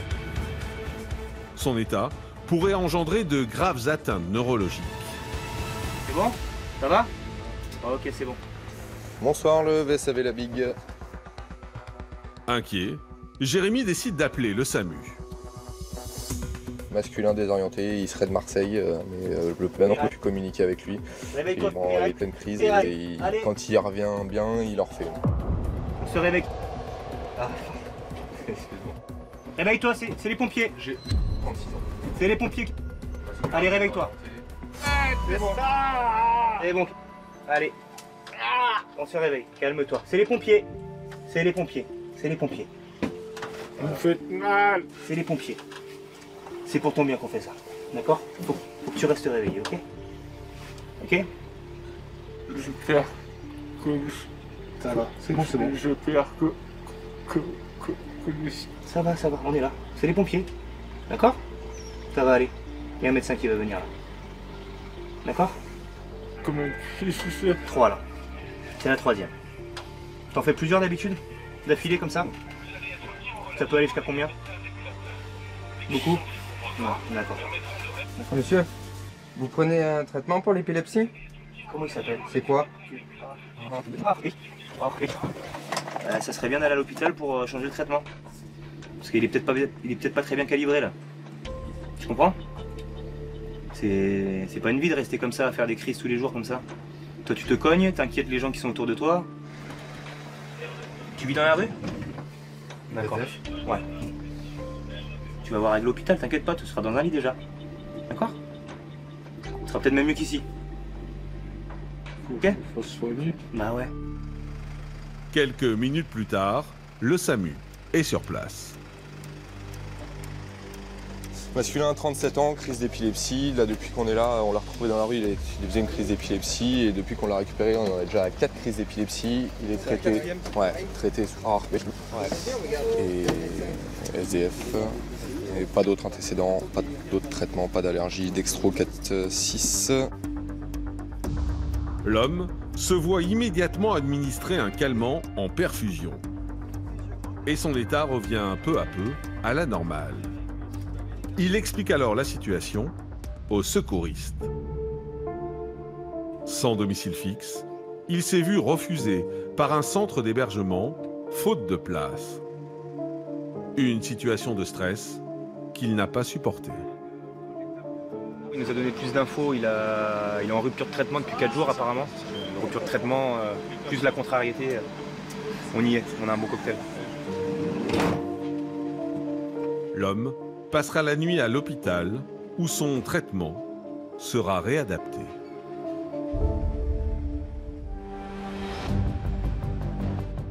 Son état pourrait engendrer de graves atteintes neurologiques. C'est bon? Ça va? Ok, c'est bon. Bonsoir, le VSAV La Bigue. Inquiet, Jérémy décide d'appeler le SAMU. Masculin désorienté, il serait de Marseille, mais maintenant que tu communiques avec lui, il est pleine crise et quand il revient bien, il en refait. On se réveille. Ah. Réveille-toi, c'est les pompiers. J'ai 36 ans. C'est les pompiers. Allez, réveille-toi. C'est bon. C'est bon. Allez. On se réveille. Calme-toi. C'est les pompiers. C'est les pompiers. C'est les pompiers. Vous faites mal. C'est les pompiers. C'est pour ton bien qu'on fait ça. D'accord? Faut que tu restes réveillé, ok? Ok? Je perds que... Ça va, c'est bon, c'est bon. Je perds que... Ça va, on est là. C'est les pompiers. D'accord? Ça va aller. Il y a un médecin qui va venir là. D'accord? Combien de c'est 3 là. C'est la 3e. T'en fais plusieurs d'habitude? D'affilée comme ça? Ça peut aller jusqu'à combien? Beaucoup? Non, d'accord. Monsieur, vous prenez un traitement pour l'épilepsie? Comment il s'appelle? C'est quoi? Ça serait bien d'aller à l'hôpital pour changer le traitement. Parce qu'il est peut-être pas très bien calibré là. Tu comprends? C'est pas une vie de rester comme ça, à faire des crises tous les jours comme ça. Toi tu te cognes, t'inquiètes les gens qui sont autour de toi. Tu vis dans la rue? D'accord. Ouais. Tu vas voir avec l'hôpital, t'inquiète pas, tu seras dans un lit déjà. D'accord? Tu seras peut-être même mieux qu'ici. Ok? Faut se soigner. Bah ouais. Quelques minutes plus tard, le SAMU est sur place. Celui-là a 37 ans, crise d'épilepsie. Là, depuis qu'on est là, on l'a retrouvé dans la rue, il faisait une crise d'épilepsie. Et depuis qu'on l'a récupéré, on en est déjà à 4 crises d'épilepsie. Il est traité, traité sous ARP et SDF. Et pas d'autres antécédents, pas d'autres traitements, pas d'allergie, dextro 4-6. L'homme se voit immédiatement administrer un calmant en perfusion. Et son état revient peu à peu à la normale. Il explique alors la situation aux secouristes. Sans domicile fixe, il s'est vu refusé par un centre d'hébergement, faute de place. Une situation de stress qu'il n'a pas supportée. Il nous a donné plus d'infos, il est en rupture de traitement depuis 4 jours apparemment. Rupture de traitement, plus la contrariété, on y est, on a un beau cocktail. L'homme passera la nuit à l'hôpital où son traitement sera réadapté.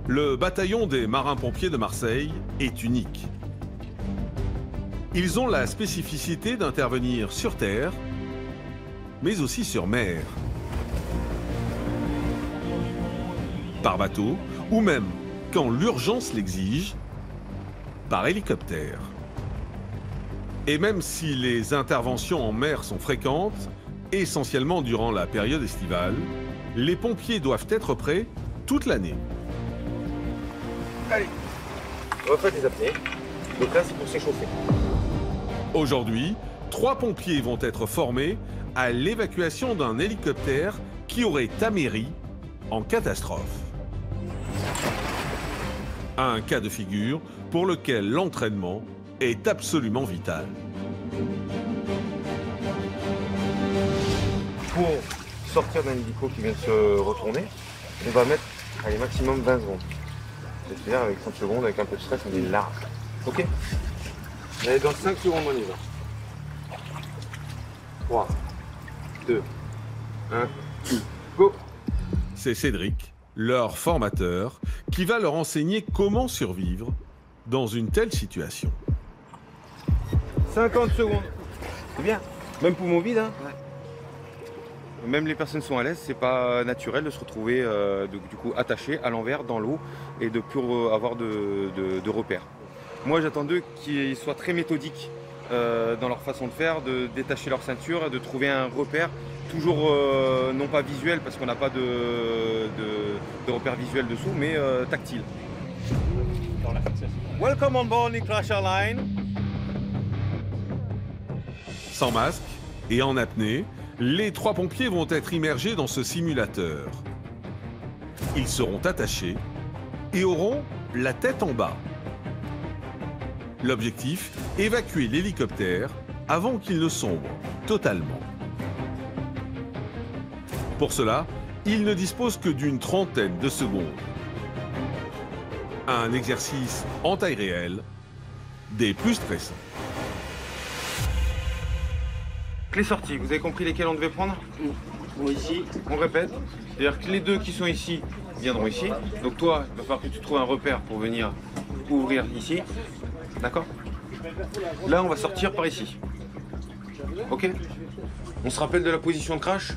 Le bataillon des marins-pompiers de Marseille est unique. Ils ont la spécificité d'intervenir sur terre, mais aussi sur mer. Par bateau, ou même, quand l'urgence l'exige, par hélicoptère. Et même si les interventions en mer sont fréquentes, essentiellement durant la période estivale, les pompiers doivent être prêts toute l'année. Allez, on va faire des apnées. Donc là, c'est pour s'échauffer. Aujourd'hui, 3 pompiers vont être formés à l'évacuation d'un hélicoptère qui aurait améri en catastrophe. Un cas de figure pour lequel l'entraînement est absolument vital. Pour sortir d'un hélico qui vient de se retourner, on va mettre allez, maximum 20 secondes. C'est-à-dire avec 30 secondes, avec un peu de stress, on est large. Ok? Allez, dans 5 secondes, on y va. 3, 2, 1, go! C'est Cédric, leur formateur, qui va leur enseigner comment survivre dans une telle situation. 50 secondes. C'est bien. Même poumon vide, hein? Ouais. Même les personnes sont à l'aise, c'est pas naturel de se retrouver du coup attaché à l'envers dans l'eau et de plus avoir de repères. Moi j'attends d'eux qu'ils soient très méthodiques dans leur façon de faire, de détacher leur ceinture, de trouver un repère, toujours non pas visuel parce qu'on n'a pas de repère visuel dessous, mais tactile. Welcome on board the Crasher Line. Sans masque et en apnée, les 3 pompiers vont être immergés dans ce simulateur. Ils seront attachés et auront la tête en bas. L'objectif, évacuer l'hélicoptère avant qu'il ne sombre totalement. Pour cela, ils ne disposent que d'une trentaine de secondes. Un exercice en taille réelle, des plus stressants. Clé sortie, vous avez compris lesquelles on devait prendre? Ici. On répète. C'est-à-dire que les deux qui sont ici viendront ici. Donc toi, il va falloir que tu trouves un repère pour venir ouvrir ici. D'accord? Là, on va sortir par ici. Ok? On se rappelle de la position de crash?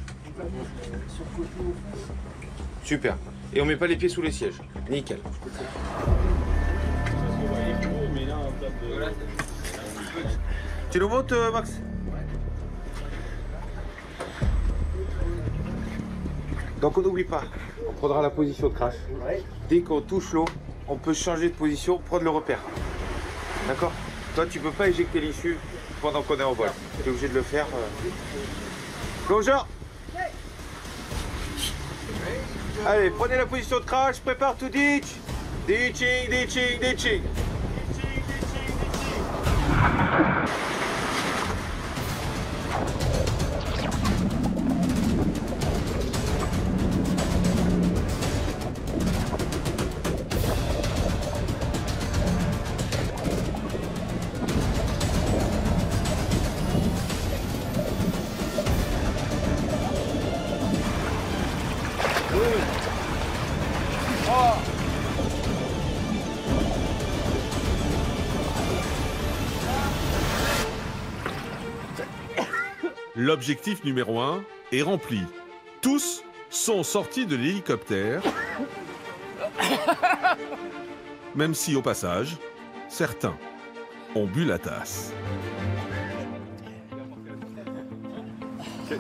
Super. Et on met pas les pieds sous les sièges. Nickel. Tu le montes, Max? Donc on n'oublie pas, on prendra la position de crash. Dès qu'on touche l'eau, on peut changer de position, prendre le repère. D'accord? Toi, tu peux pas éjecter l'issue pendant qu'on est en vol. Tu es obligé de le faire. Plongeur! Allez, prenez la position de crash, prépare tout ditch. Ditching, ditching, ditching. L'objectif numéro 1 est rempli. Tous sont sortis de l'hélicoptère, même si au passage, certains ont bu la tasse.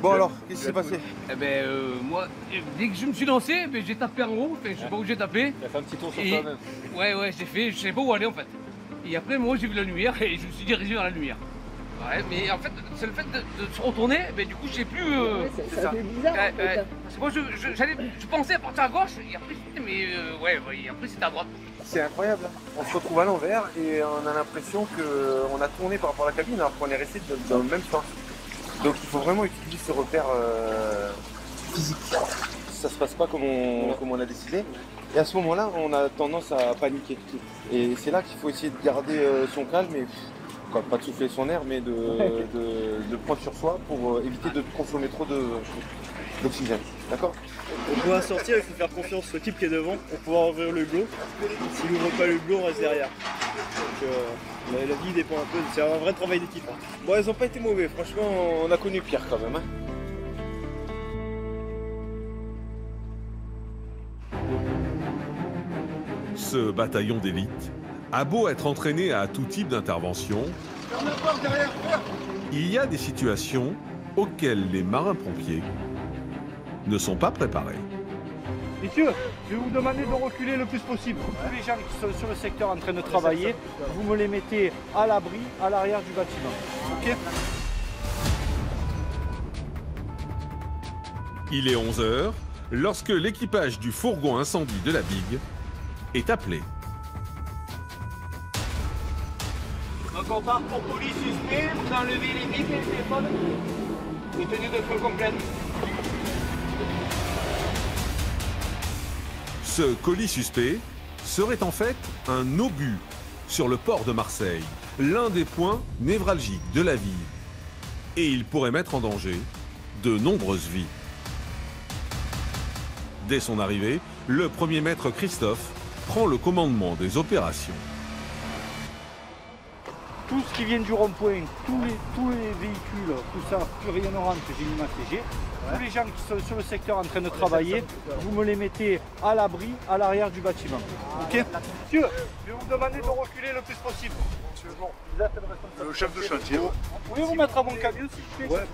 Bon alors, qu'est-ce qui s'est passé? Eh ben moi, dès que je me suis lancé, j'ai tapé en haut, enfin, je sais pas où j'ai tapé. Il a fait un petit tour sur Et... toi-même. Ouais, j'ai fait, je sais pas où aller en fait. Et après, moi, j'ai vu la lumière et je me suis dirigé vers la lumière. Ouais, mais en fait, c'est le fait de se retourner, du coup, je sais plus. C'est ça fait bizarre. Moi, je pensais partir à gauche, et après, après, c'était à droite. C'est incroyable. On se retrouve à l'envers et on a l'impression qu'on a tourné par rapport à la cabine alors qu'on est resté dans le même sens. Donc il faut vraiment utiliser ce repère physique. Ça se passe pas comme on a décidé. Et à ce moment-là, on a tendance à paniquer. Et c'est là qu'il faut essayer de garder son calme et pas de souffler son air, mais de prendre sur soi pour éviter de consommer trop d'oxygène. D'accord? Pour pouvoir sortir, il faut faire confiance au type qui est devant pour pouvoir ouvrir le hublot. S'il n'ouvre pas le hublot, on reste derrière. Donc la vie dépend un peu, c'est un vrai travail d'équipe. Hein. Bon, ils n'ont pas été mauvais, franchement, on a connu pire quand même. Hein. Ce bataillon d'élite a beau être entraîné à tout type d'intervention, il y a des situations auxquelles les marins-pompiers ne sont pas préparés. Messieurs, je vais vous demander de reculer le plus possible. Tous les gens qui sont sur le secteur en train de travailler, vous me les mettez à l'abri, à l'arrière du bâtiment. Ok? Il est 11 h lorsque l'équipage du fourgon incendie de la Big est appelé. Donc on part pour police suspect, vous enlevez les bics et le téléphone. Et tenue de feu complète. Ce colis suspect serait en fait un obus sur le port de Marseille, l'un des points névralgiques de la ville. Et il pourrait mettre en danger de nombreuses vies. Dès son arrivée, le premier maître Christophe prend le commandement des opérations. Tout ce qui vient du rond-point, tous les véhicules, tout ça, plus rayonnant que j'ai mis ma CG, tous les gens qui sont sur le secteur en train de travailler, vous me les mettez à l'abri, à l'arrière du bâtiment. Ok? Monsieur, je vais vous demander de reculer le plus possible. Le chef de chantier. Vous pouvez vous mettre à mon camion s'il vous plaît? Ouais,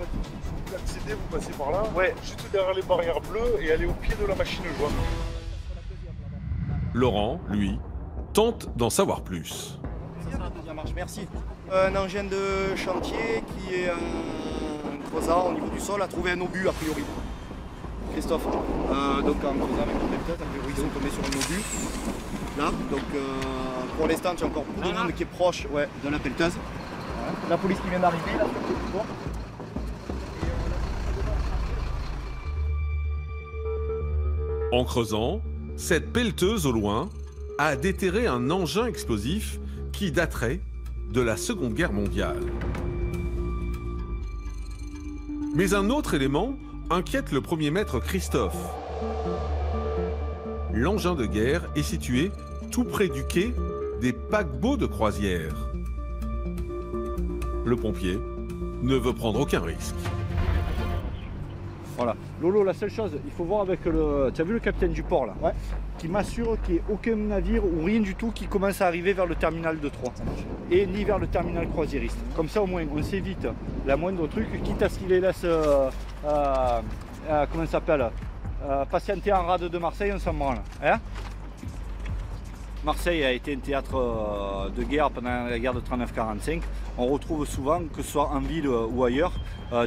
vous accédez, vous passez par là, ouais, juste derrière les barrières bleues et aller au pied de la machine jaune. Laurent, lui, tente d'en savoir plus. Ça marche, merci. Un engin de chantier qui est creusant au niveau du sol a trouvé un obus a priori. Christophe. Donc en creusant avec le tête, a priori ils sont tombés sur un obus. Là, donc pour l'instant tu as encore beaucoup de monde qui est proche de la pelleteuse. La police qui vient d'arriver là. En creusant, cette pelleteuse au loin a déterré un engin explosif qui daterait de la Seconde Guerre mondiale. Mais un autre élément inquiète le premier maître Christophe. L'engin de guerre est situé tout près du quai des paquebots de croisière. Le pompier ne veut prendre aucun risque. Voilà. Lolo, la seule chose, il faut voir avec le... Tu as vu le capitaine du port là? Ouais. Qui m'assure qu'il n'y ait aucun navire ou rien du tout qui commence à arriver vers le terminal de Troyes. Et ni vers le terminal croisiériste. Comme ça au moins on s'évite la moindre truc, quitte à ce qu'il les laisse... comment ça s'appelle, patienter en rade de Marseille, on s'en branle. Hein? Marseille a été un théâtre de guerre pendant la guerre de 39-45. On retrouve souvent, que ce soit en ville ou ailleurs,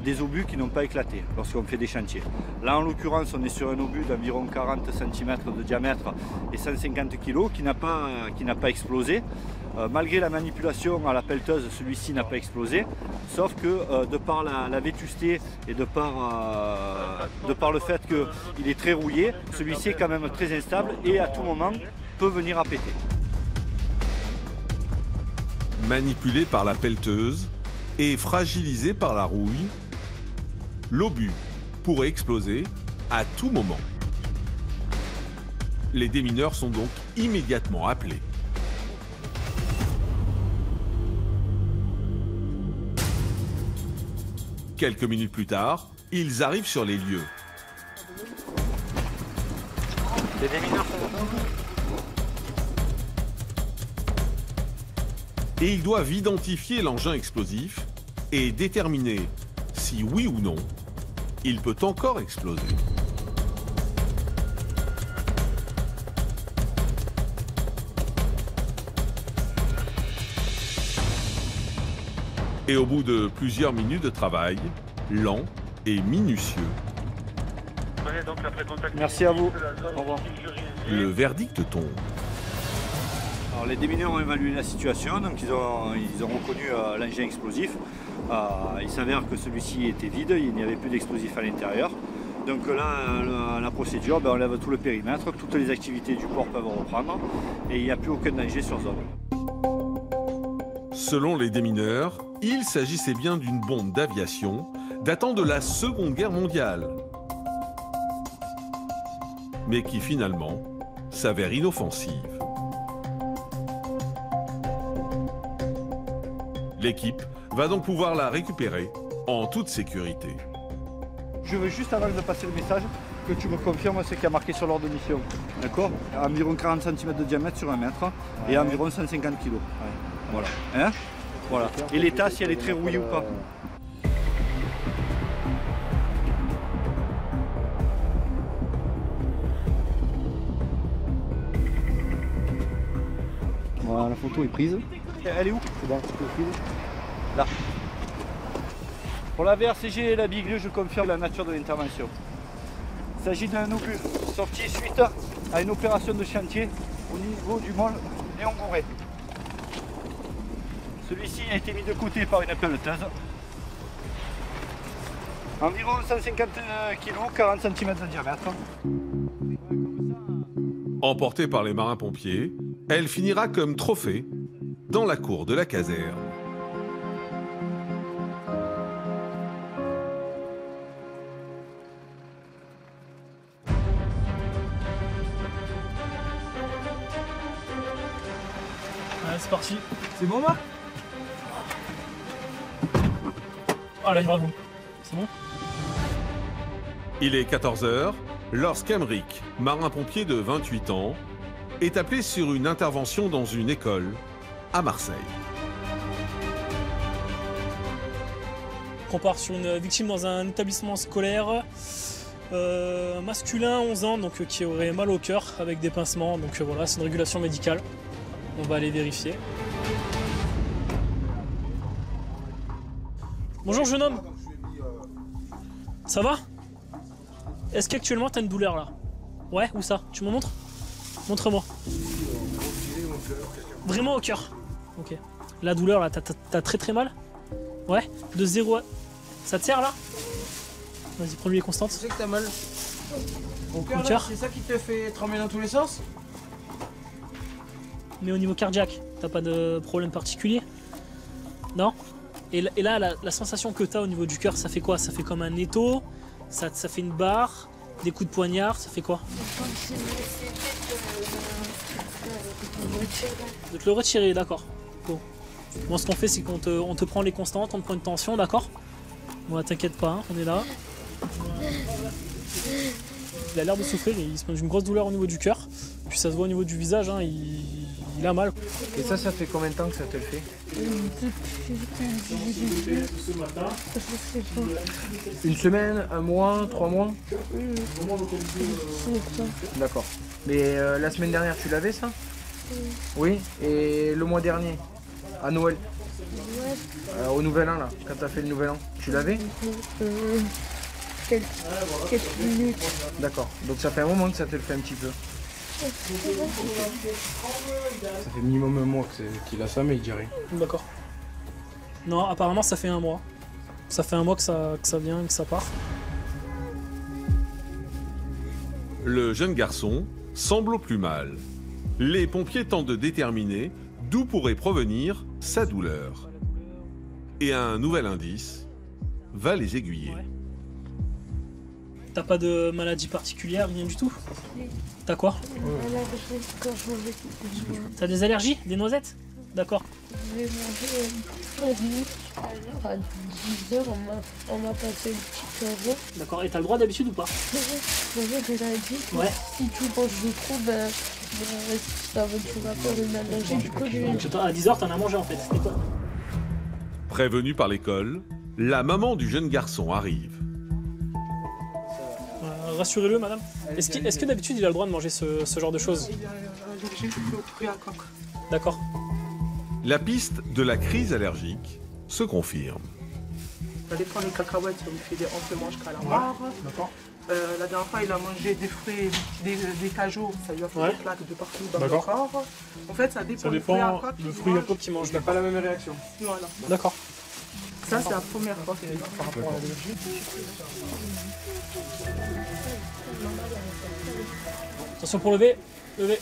des obus qui n'ont pas éclaté lorsqu'on fait des chantiers. Là en l'occurrence on est sur un obus d'environ 40 cm de diamètre et 150 kg qui n'a pas explosé. Malgré la manipulation à la pelleteuse, celui-ci n'a pas explosé, sauf que de par la vétusté et de par le fait qu'il est très rouillé, celui-ci est quand même très instable et à tout moment peut venir à péter. Manipulé par la pelleteuse et fragilisé par la rouille, l'obus pourrait exploser à tout moment. Les démineurs sont donc immédiatement appelés. Quelques minutes plus tard, ils arrivent sur les lieux. Les démineurs sont... Et ils doivent identifier l'engin explosif et déterminer si oui ou non, il peut encore exploser. Et au bout de plusieurs minutes de travail, lent et minutieux, merci à vous. Au revoir. Le verdict tombe. Alors, les démineurs ont évalué la situation, donc ils ont reconnu l'engin explosif. Il s'avère que celui-ci était vide, il n'y avait plus d'explosif à l'intérieur. Donc là, la procédure, on lève tout le périmètre, toutes les activités du port peuvent reprendre et il n'y a plus aucun danger sur zone. Selon les démineurs, il s'agissait bien d'une bombe d'aviation datant de la Seconde Guerre mondiale, mais qui finalement s'avère inoffensive. L'équipe va donc pouvoir la récupérer en toute sécurité. Je veux juste, avant de passer le message, que tu me confirmes ce qui a marqué sur l'ordre de mission. D'accord? Environ 40 cm de diamètre sur 1 mètre et environ 150 kg. Voilà. Hein? Voilà. Et l'état, si elle est très rouillée ou pas. Voilà, la photo est prise. Elle est où? C'est bon, c'est prise. Là. Pour la VRCG et la Biglieu, je confirme la nature de l'intervention. Il s'agit d'un obus sorti suite à une opération de chantier au niveau du môle Léon Gouré. Celui-ci a été mis de côté par une pelleteuse. Environ 150 kg, 40 cm de diamètre. Emportée par les marins-pompiers, elle finira comme trophée dans la cour de la caserne. Allez, c'est parti. C'est bon, Marc? Allez, bravo. C'est bon? Il est 14 h lorsqu'Amric, marin-pompier de 28 ans, est appelé sur une intervention dans une école à Marseille. On part sur une victime dans un établissement scolaire masculin, 11 ans, donc qui aurait mal au cœur avec des pincements. Donc voilà, c'est une régulation médicale. On va aller vérifier. Bonjour jeune homme. Ça va? Est-ce qu'actuellement tu as une douleur là? Ouais, où ça? Tu me montres? Montre-moi. Vraiment au cœur? Ok. La douleur là, t'as très très mal? Ouais? De 0 à... Ça te sert là? Vas-y, prends-lui les constantes. Tu sais que t'as mal au Au cœur? C'est ça qui te fait trembler dans tous les sens? Mais au niveau cardiaque, t'as pas de problème particulier? Non? Et là, la sensation que tu as au niveau du cœur, ça fait quoi? Ça fait comme un étau? Ça fait une barre? Des coups de poignard? Ça fait quoi? De te le retirer, d'accord. Bon. Bon, ce qu'on fait, c'est qu'on te prend les constantes, on te prend une tension, d'accord? Bon, t'inquiète pas, hein, on est là. Il a l'air de souffrir, il se prend une grosse douleur au niveau du cœur. Puis ça se voit au niveau du visage, hein, il a mal. Et ça fait combien de temps que ça te le fait? Une semaine, un mois, 3 mois? D'accord. Mais la semaine dernière, tu l'avais ça? Oui. Et le mois dernier, à Noël? Au Nouvel An, là, quand tu as fait le Nouvel An, tu l'avais? Quelques minutes. D'accord. Donc ça fait un moment que ça te le fait un petit peu. Ça fait minimum un mois qu'il a ça, mais il dit rien. D'accord. Non, apparemment ça fait un mois. Ça fait un mois que ça vient, que ça part. Le jeune garçon semble au plus mal. Les pompiers tentent de déterminer d'où pourrait provenir sa douleur. Et un nouvel indice va les aiguiller. Ouais. T'as pas de maladie particulière, rien du tout? T'as quoi? T'as des allergies? Des noisettes? D'accord. J'ai mangé à 10h, on m'a passé une petite carreau. D'accord, et t'as le droit d'habitude ou pas? Elle a dit que si tu manges de trop, tu vas faire une allergie. Du coup, à 10h, t'en as mangé en fait, c'était quoi? Prévenu par l'école, la maman du jeune garçon arrive. Rassurez-le, madame. Est-ce que d'habitude il a le droit de manger ce genre de choses? Il a allergie au fruits à coque. D'accord. La piste de la crise allergique se confirme. Ça dépend des cacahuètes, ça lui fait des hanches mange calamar. D'accord. La dernière fois, il a mangé des fruits, des cajots, ça lui a fait des plaques de partout dans le corps. En fait, ça dépend du fruit à coque. Le fruit à coque qu'il mange. Il n'a pas la même réaction. Voilà. D'accord. Ça, c'est la première fois qu'il est par rapport à l'allergie. Attention pour lever. Lever.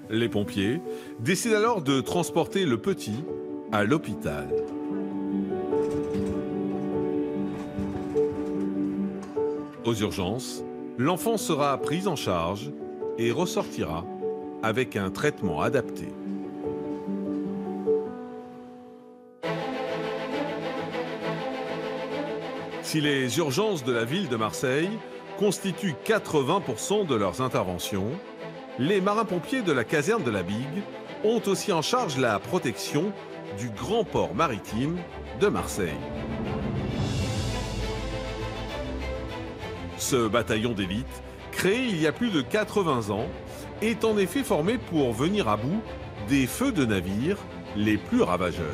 Les pompiers décident alors de transporter le petit à l'hôpital. Aux urgences, l'enfant sera pris en charge et ressortira avec un traitement adapté. Si les urgences de la ville de Marseille constituent 80% de leurs interventions, les marins-pompiers de la caserne de la Bigue ont aussi en charge la protection du grand port maritime de Marseille. Ce bataillon d'élite, créé il y a plus de 80 ans, est en effet formé pour venir à bout des feux de navires les plus ravageurs.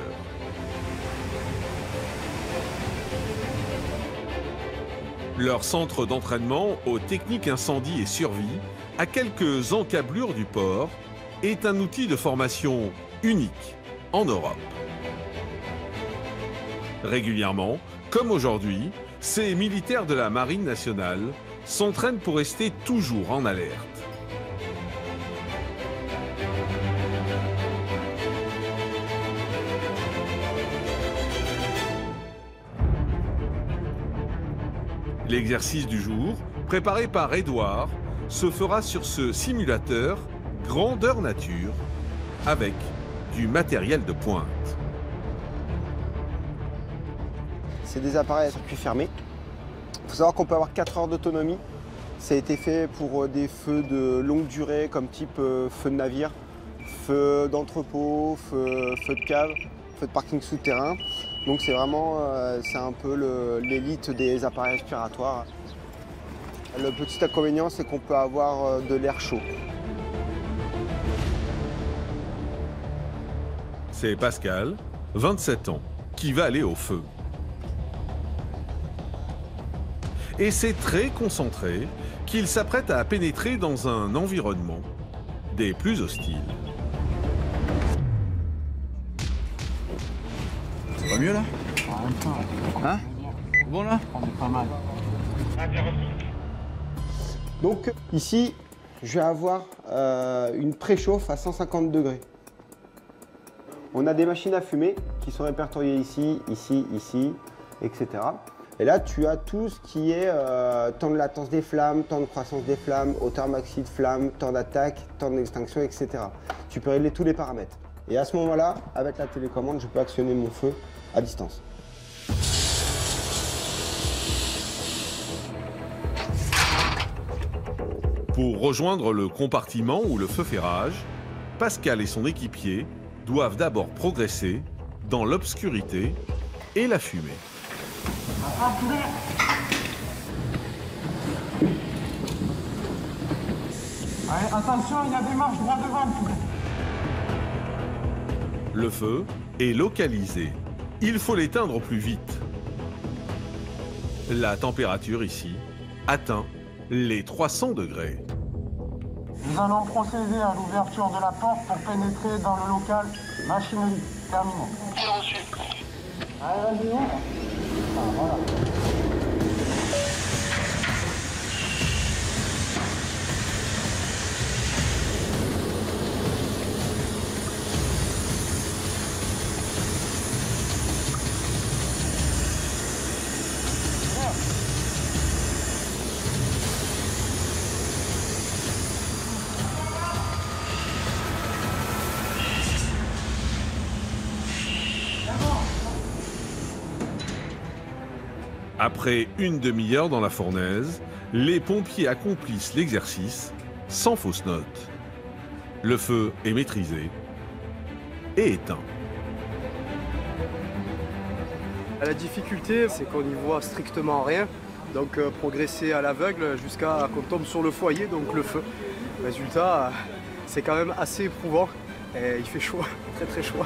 Leur centre d'entraînement aux techniques incendie et survie, à quelques encablures du port, est un outil de formation unique en Europe. Régulièrement, comme aujourd'hui, ces militaires de la Marine nationale s'entraînent pour rester toujours en alerte. L'exercice du jour, préparé par Édouard, se fera sur ce simulateur grandeur nature avec du matériel de pointe. C'est des appareils à circuit fermé. Il faut savoir qu'on peut avoir 4 heures d'autonomie. Ça a été fait pour des feux de longue durée comme type feu de navire, feu d'entrepôt, feu de cave, feu de parking souterrain. Donc c'est vraiment c'est un peu l'élite des appareils respiratoires. Le petit inconvénient, c'est qu'on peut avoir de l'air chaud. C'est Pascal, 27 ans, qui va aller au feu. Et c'est très concentré qu'il s'apprête à pénétrer dans un environnement des plus hostiles. Ça va mieux là? Hein? Bon là? On est pas mal. Donc ici, je vais avoir une préchauffe à 150 degrés. On a des machines à fumer qui sont répertoriées ici, ici, ici, etc. Et là, tu as tout ce qui est temps de latence des flammes, temps de croissance des flammes, hauteur maxi de flammes, temps d'attaque, temps d'extinction, etc. Tu peux régler tous les paramètres. Et à ce moment-là, avec la télécommande, je peux actionner mon feu à distance. Pour rejoindre le compartiment où le feu fait rage, Pascal et son équipier doivent d'abord progresser dans l'obscurité et la fumée. Allez, attention, il y a des marches droit devant. Le feu est localisé. Il faut l'éteindre au plus vite. La température ici atteint les 300 degrés. Nous allons procéder à l'ouverture de la porte pour pénétrer dans le local machinerie. Terminé. Allez, vas-y, ouvre. Ah, voilà. Après une demi-heure dans la fournaise, les pompiers accomplissent l'exercice sans fausse note. Le feu est maîtrisé et éteint. La difficulté, c'est qu'on n'y voit strictement rien. Donc progresser à l'aveugle jusqu'à qu'on tombe sur le foyer, donc le feu. Résultat, c'est quand même assez éprouvant et il fait chaud, très très chaud.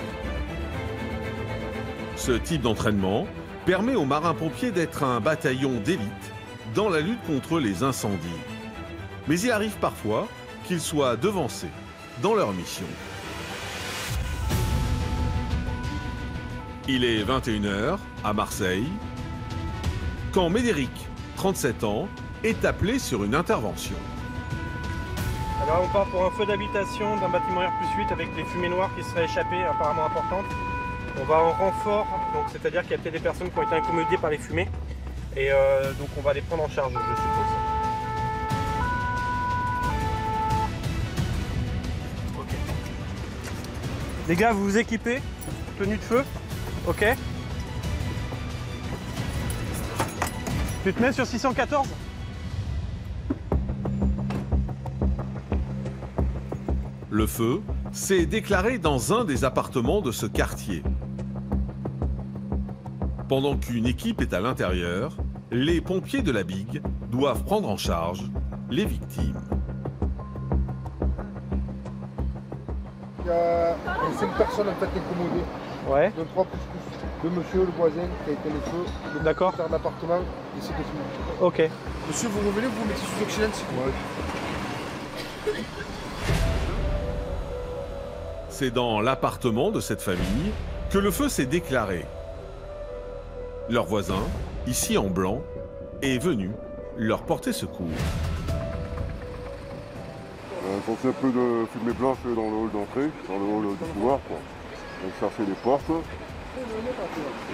Ce type d'entraînement permet aux marins-pompiers d'être un bataillon d'élite dans la lutte contre les incendies. Mais il arrive parfois qu'ils soient devancés dans leur mission. Il est 21h à Marseille, quand Médéric, 37 ans, est appelé sur une intervention. Alors on part pour un feu d'habitation d'un bâtiment R+8 avec des fumées noires qui seraient échappées apparemment importantes. On va en renfort, donc c'est-à-dire qu'il y a peut-être des personnes qui ont été incommodées par les fumées. Et donc on va les prendre en charge, je suppose. Ok. Les gars, vous vous équipez, tenue de feu, ok. Tu te mets sur 614 ? Le feu s'est déclaré dans un des appartements de ce quartier. Pendant qu'une équipe est à l'intérieur, les pompiers de la BIG doivent prendre en charge les victimes. Il y a 5 personnes en fait incommodées. Ouais. De 3 plus. Le monsieur, le voisin qui a été le feu, le propriétaire de l'appartement et c'est tout. Ok. Monsieur, vous revenez, vous vous mettez sous oxygène s'il vous plaît. C'est dans l'appartement de cette famille que le feu s'est déclaré. Leur voisin, ici en blanc, est venu leur porter secours. On sentait un peu de fumée blanche dans le hall d'entrée, dans le hall du couloir. On cherchait les portes. Et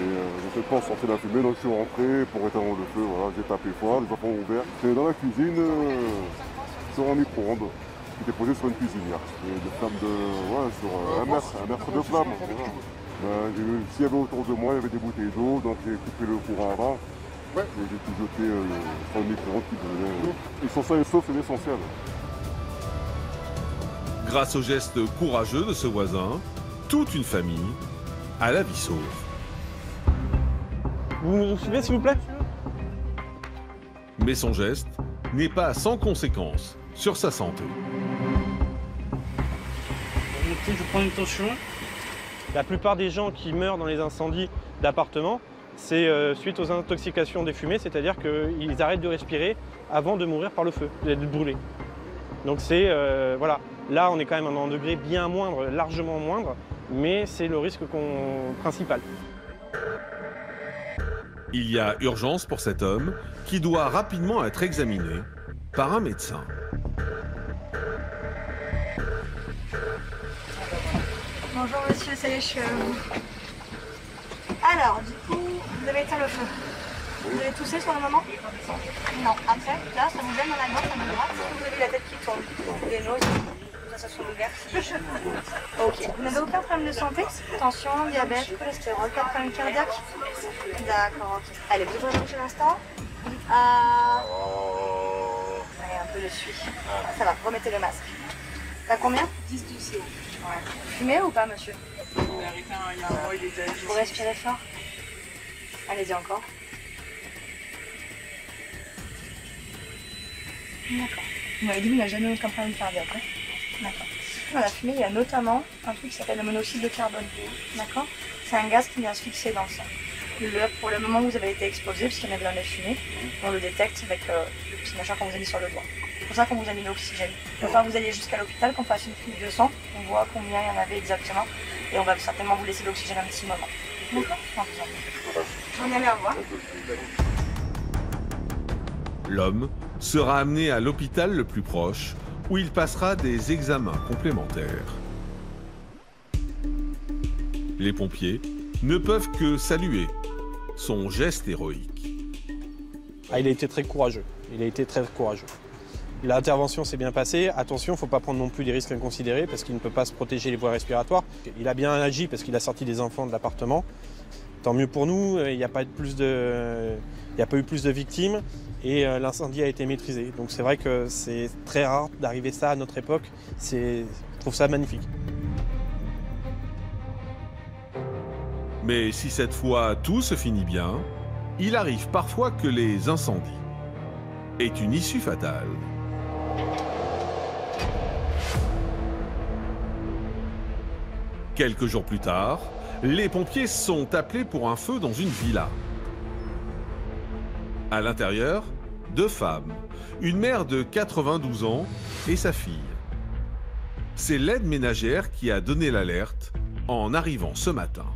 je sais pas, on sentait la fumée, donc je suis rentré pour éteindre le feu. Voilà, j'ai tapé fort, les enfants ont ouvert. J'étais dans la cuisine, sur un micro-ondes qui était posé sur une cuisinière. Des flammes de. Ouais, sur un mètre de flamme. Voilà. S'il y avait autour de moi, il y avait des bouteilles d'eau, donc j'ai coupé le courant avant. Ouais. Et j'ai tout jeté sur le micro-ondes qui brûlait. Ils sont sains et saufs, c'est l'essentiel. Grâce au geste courageux de ce voisin, toute une famille a la vie sauve. Vous nous suivez s'il vous plaît? Mais son geste n'est pas sans conséquences sur sa santé. Je prends une tension. La plupart des gens qui meurent dans les incendies d'appartements, c'est suite aux intoxications des fumées, c'est-à-dire qu'ils arrêtent de respirer avant de mourir par le feu, d'être brûlés. Donc c'est, voilà, là on est quand même à un degré bien moindre, largement moindre, mais c'est le risque principal. Il y a urgence pour cet homme qui doit rapidement être examiné par un médecin. Bonjour monsieur, ça y est, je suis à vous. Alors, du coup, vous avez éteint le feu. Vous avez toussé sur le moment? Non. Après, là, ça vous gêne dans la gorge, à ma droite. Vous avez la tête qui tourne. Des nausées. Ça sont des vertiges. Ok. Vous n'avez aucun problème de santé? Tension, diabète, cholestérol, pas de problème cardiaque? D'accord, ok. Allez, vous ouvrez la bouche à l'instant. Allez, un peu de suie. Ça va, remettez le masque. T'as combien? 10 dossiers. Ouais. Vous fumez ou pas, monsieur? Vous respirez fort? Allez-y encore. D'accord. Vous m'avez dit qu'il n'y a jamais aucun problème cardiaque. Hein? D'accord. Dans la fumée, il y a notamment un truc qui s'appelle le monoxyde de carbone. D'accord? C'est un gaz qui vient se fixer dans le sang. Pour le moment où vous avez été exposé, parce qu'il y en avait dans la fumée, on le détecte avec le petit machin qu'on vous a mis sur le doigt. C'est pour ça qu'on vous a mis l'oxygène. Il faut que vous alliez jusqu'à l'hôpital, qu'on fasse une prise de sang, on voit combien il y en avait exactement, et on va certainement vous laisser l'oxygène un petit moment. D'accord? J'en ai à revoir. L'homme sera amené à l'hôpital le plus proche, où il passera des examens complémentaires. Les pompiers ne peuvent que saluer son geste héroïque. Ah, il a été très courageux. Il a été très courageux. L'intervention s'est bien passée. Attention, il ne faut pas prendre non plus des risques inconsidérés parce qu'il ne peut pas se protéger les voies respiratoires. Il a bien agi parce qu'il a sorti des enfants de l'appartement. Tant mieux pour nous, il n'y a pas eu plus de victimes et l'incendie a été maîtrisé. Donc c'est vrai que c'est très rare d'arriver ça à notre époque. Je trouve ça magnifique. Mais si cette fois tout se finit bien, il arrive parfois que les incendies aient une issue fatale. Quelques jours plus tard, les pompiers sont appelés pour un feu dans une villa. À l'intérieur, 2 femmes, une mère de 92 ans et sa fille. C'est l'aide ménagère qui a donné l'alerte en arrivant ce matin.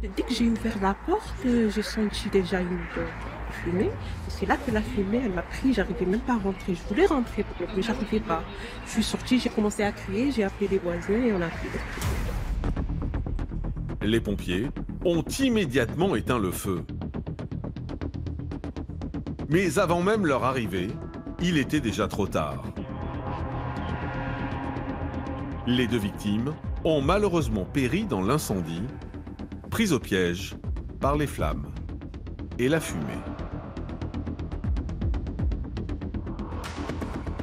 Dès que j'ai ouvert la porte, j'ai senti déjà une fumée. C'est là que la fumée, elle m'a pris, j'arrivais même pas à rentrer. Je voulais rentrer, mais j'arrivais pas. Je suis sortie, j'ai commencé à crier, j'ai appelé les voisins et on a crié. Les pompiers ont immédiatement éteint le feu. Mais avant même leur arrivée, il était déjà trop tard. Les 2 victimes ont malheureusement péri dans l'incendie, prises au piège par les flammes et la fumée.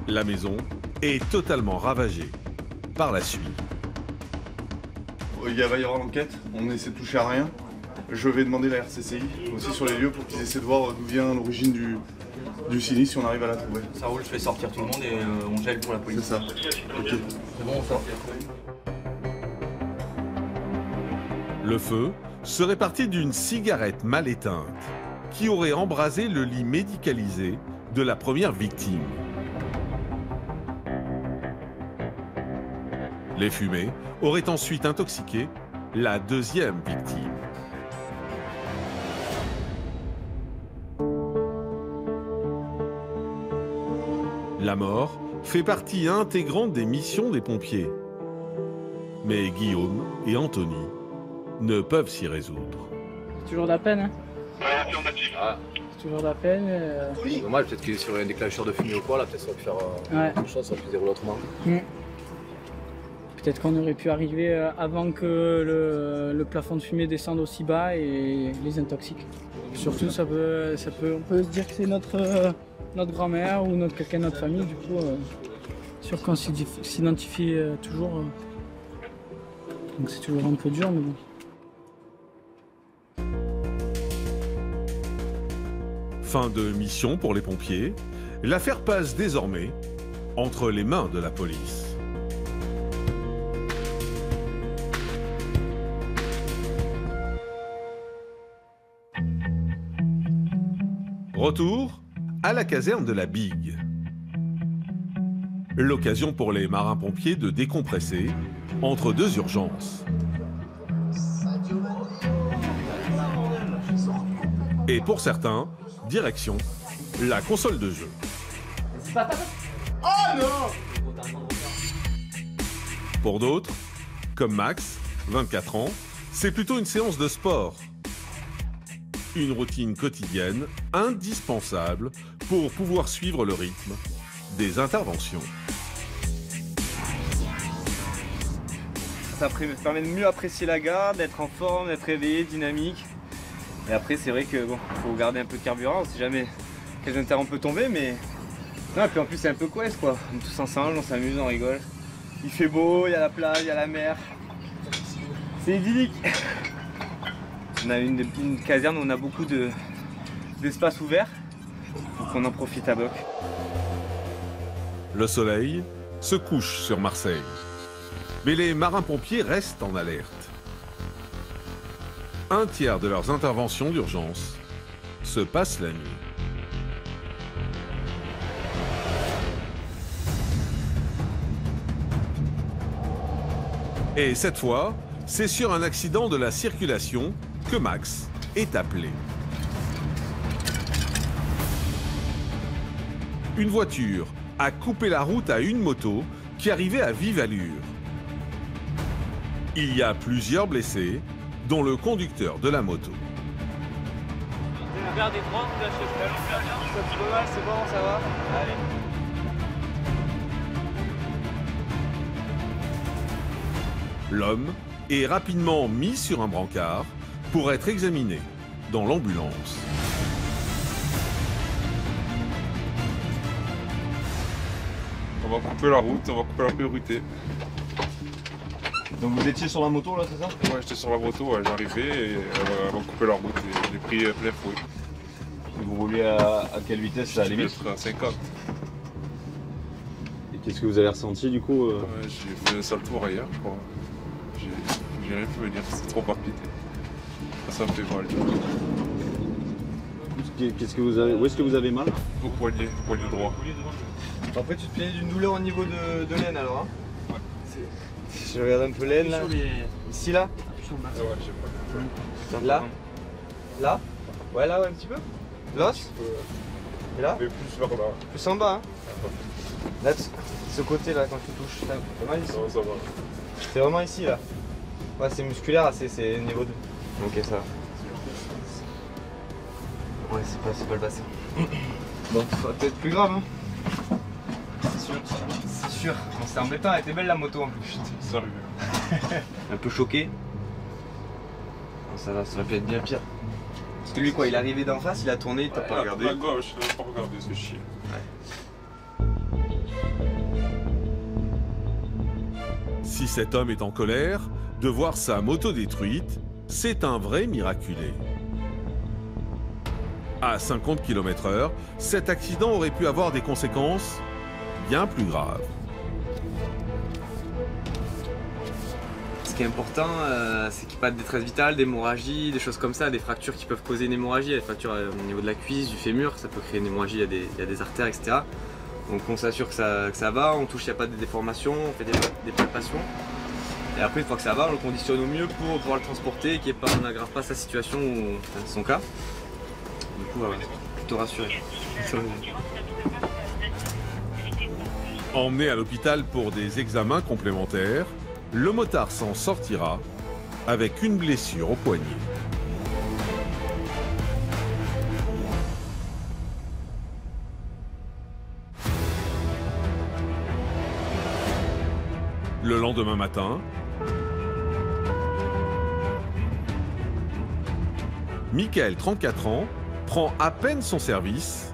La maison est totalement ravagée par la suie. Il va y avoir l'enquête, on essaie de toucher à rien. Je vais demander la RCCI aussi sur les lieux pour qu'ils essaient de voir d'où vient l'origine du sinistre si on arrive à la trouver. Ça roule, je fais sortir tout le monde et on gèle pour la police. C'est ça. Ok. C'est bon, on sort. Le feu serait parti d'une cigarette mal éteinte qui aurait embrasé le lit médicalisé de la première victime. Les fumées auraient ensuite intoxiqué la 2e victime. La mort fait partie intégrante des missions des pompiers. Mais Guillaume et Anthony ne peuvent s'y résoudre. C'est toujours de la peine, hein? Ah. C'est toujours de la peine. C'est dommage, peut-être qu'il y aurait un déclencheur de fumée ou quoi, là, peut-être ça aurait pu faire quelque chose, ça aurait pu se dérouler autrement. Peut-être qu'on aurait pu arriver avant que le plafond de fumée descende aussi bas et les intoxique. Surtout, on peut se dire que c'est notre grand-mère ou quelqu'un de notre famille, du coup, sûr qu'on s'identifie toujours. Donc c'est toujours un peu dur, mais bon. Fin de mission pour les pompiers. L'affaire passe désormais entre les mains de la police. Retour à la caserne de la Bigue. L'occasion pour les marins-pompiers de décompresser entre 2 urgences. Et pour certains, direction la console de jeu. Oh non! Pour d'autres, comme Max, 24 ans, c'est plutôt une séance de sport. Une routine quotidienne indispensable pour pouvoir suivre le rythme des interventions. Ça permet de mieux apprécier la garde, d'être en forme, d'être réveillé, dynamique. Et après, c'est vrai que bon, faut garder un peu de carburant, on sait jamais quel inter on peut tomber, mais non, et puis en plus c'est un peu quest quoi. On est tous ensemble, on s'amuse, on rigole. Il fait beau, il y a la plage, il y a la mer. C'est idyllique. On a une caserne où on a beaucoup d'espace ouvert, donc on en profite à bloc. Le soleil se couche sur Marseille, mais les marins-pompiers restent en alerte. Un tiers de leurs interventions d'urgence se passent la nuit. Et cette fois, c'est sur un accident de la circulation que Max est appelé. Une voiture a coupé la route à une moto qui arrivait à vive allure. Il y a plusieurs blessés, dont le conducteur de la moto. Vers des droits, vous lâchez un petit peu mal, c'est bon, ça va. Allez. L'homme est rapidement mis sur un brancard pour être examiné dans l'ambulance. On va couper la route, on va couper la priorité. Donc vous étiez sur la moto là, c'est ça? Ouais, j'étais sur la moto, ouais, j'arrivais et on va couper la route et j'ai pris plein fouet. Et vous roulez à quelle vitesse à la limite? À 50. Et qu'est-ce que vous avez ressenti du coup? Ouais, j'ai fait un sale tour ailleurs, je crois. J'ai rien pu me dire, c'est trop palpité. Ça me fait mal. Qu'est-ce que vous avez? Où est-ce que vous avez mal? Au poignet droit. Après tu te plaignais d'une douleur au niveau de l'aine alors hein? Ouais. Je regarde un peu l'aine là. Ici là? Ouais, je sais pas. Là? Là? Ouais là ouais un petit peu? L'os? Et là? Mais plus vers là. Plus en bas hein? Là, ce côté là quand tu touches, t'as mal ici? Non, ça va. C'est vraiment ici là? Ouais c'est musculaire, c'est niveau 2. Ok ça va. Ouais c'est pas le bassin. Bon, ça va peut-être plus grave hein? C'est sûr. C'est sûr. Bon, c'était embêtant, elle était belle la moto en plus. Sérieux. Un peu choqué. Bon, ça va, ça va peut être bien pire. Parce que lui quoi, il est arrivé d'en face, il a tourné, il t'a pas regardé. À gauche, il n'a pas regardé ce chien. Ouais. Si cet homme est en colère, de voir sa moto détruite, c'est un vrai miraculé. À 50 km/h, cet accident aurait pu avoir des conséquences bien plus graves. Ce qui est important, c'est qu'il n'y ait pas de détresse vitale, d'hémorragie, des choses comme ça, des fractures qui peuvent causer une hémorragie. Des fractures au niveau de la cuisse, du fémur, ça peut créer une hémorragie, il y a des artères, etc. Donc on s'assure que ça va, on touche, il n'y a pas de déformation, on fait des palpations. Et après, une fois que ça va, on le conditionne au mieux pour pouvoir le transporter et qu'on n'aggrave pas sa situation ou son cas. Du coup, voilà, plutôt rassuré. Emmené à l'hôpital pour des examens complémentaires, le motard s'en sortira avec une blessure au poignet. Le lendemain matin, Michael, 34 ans, prend à peine son service.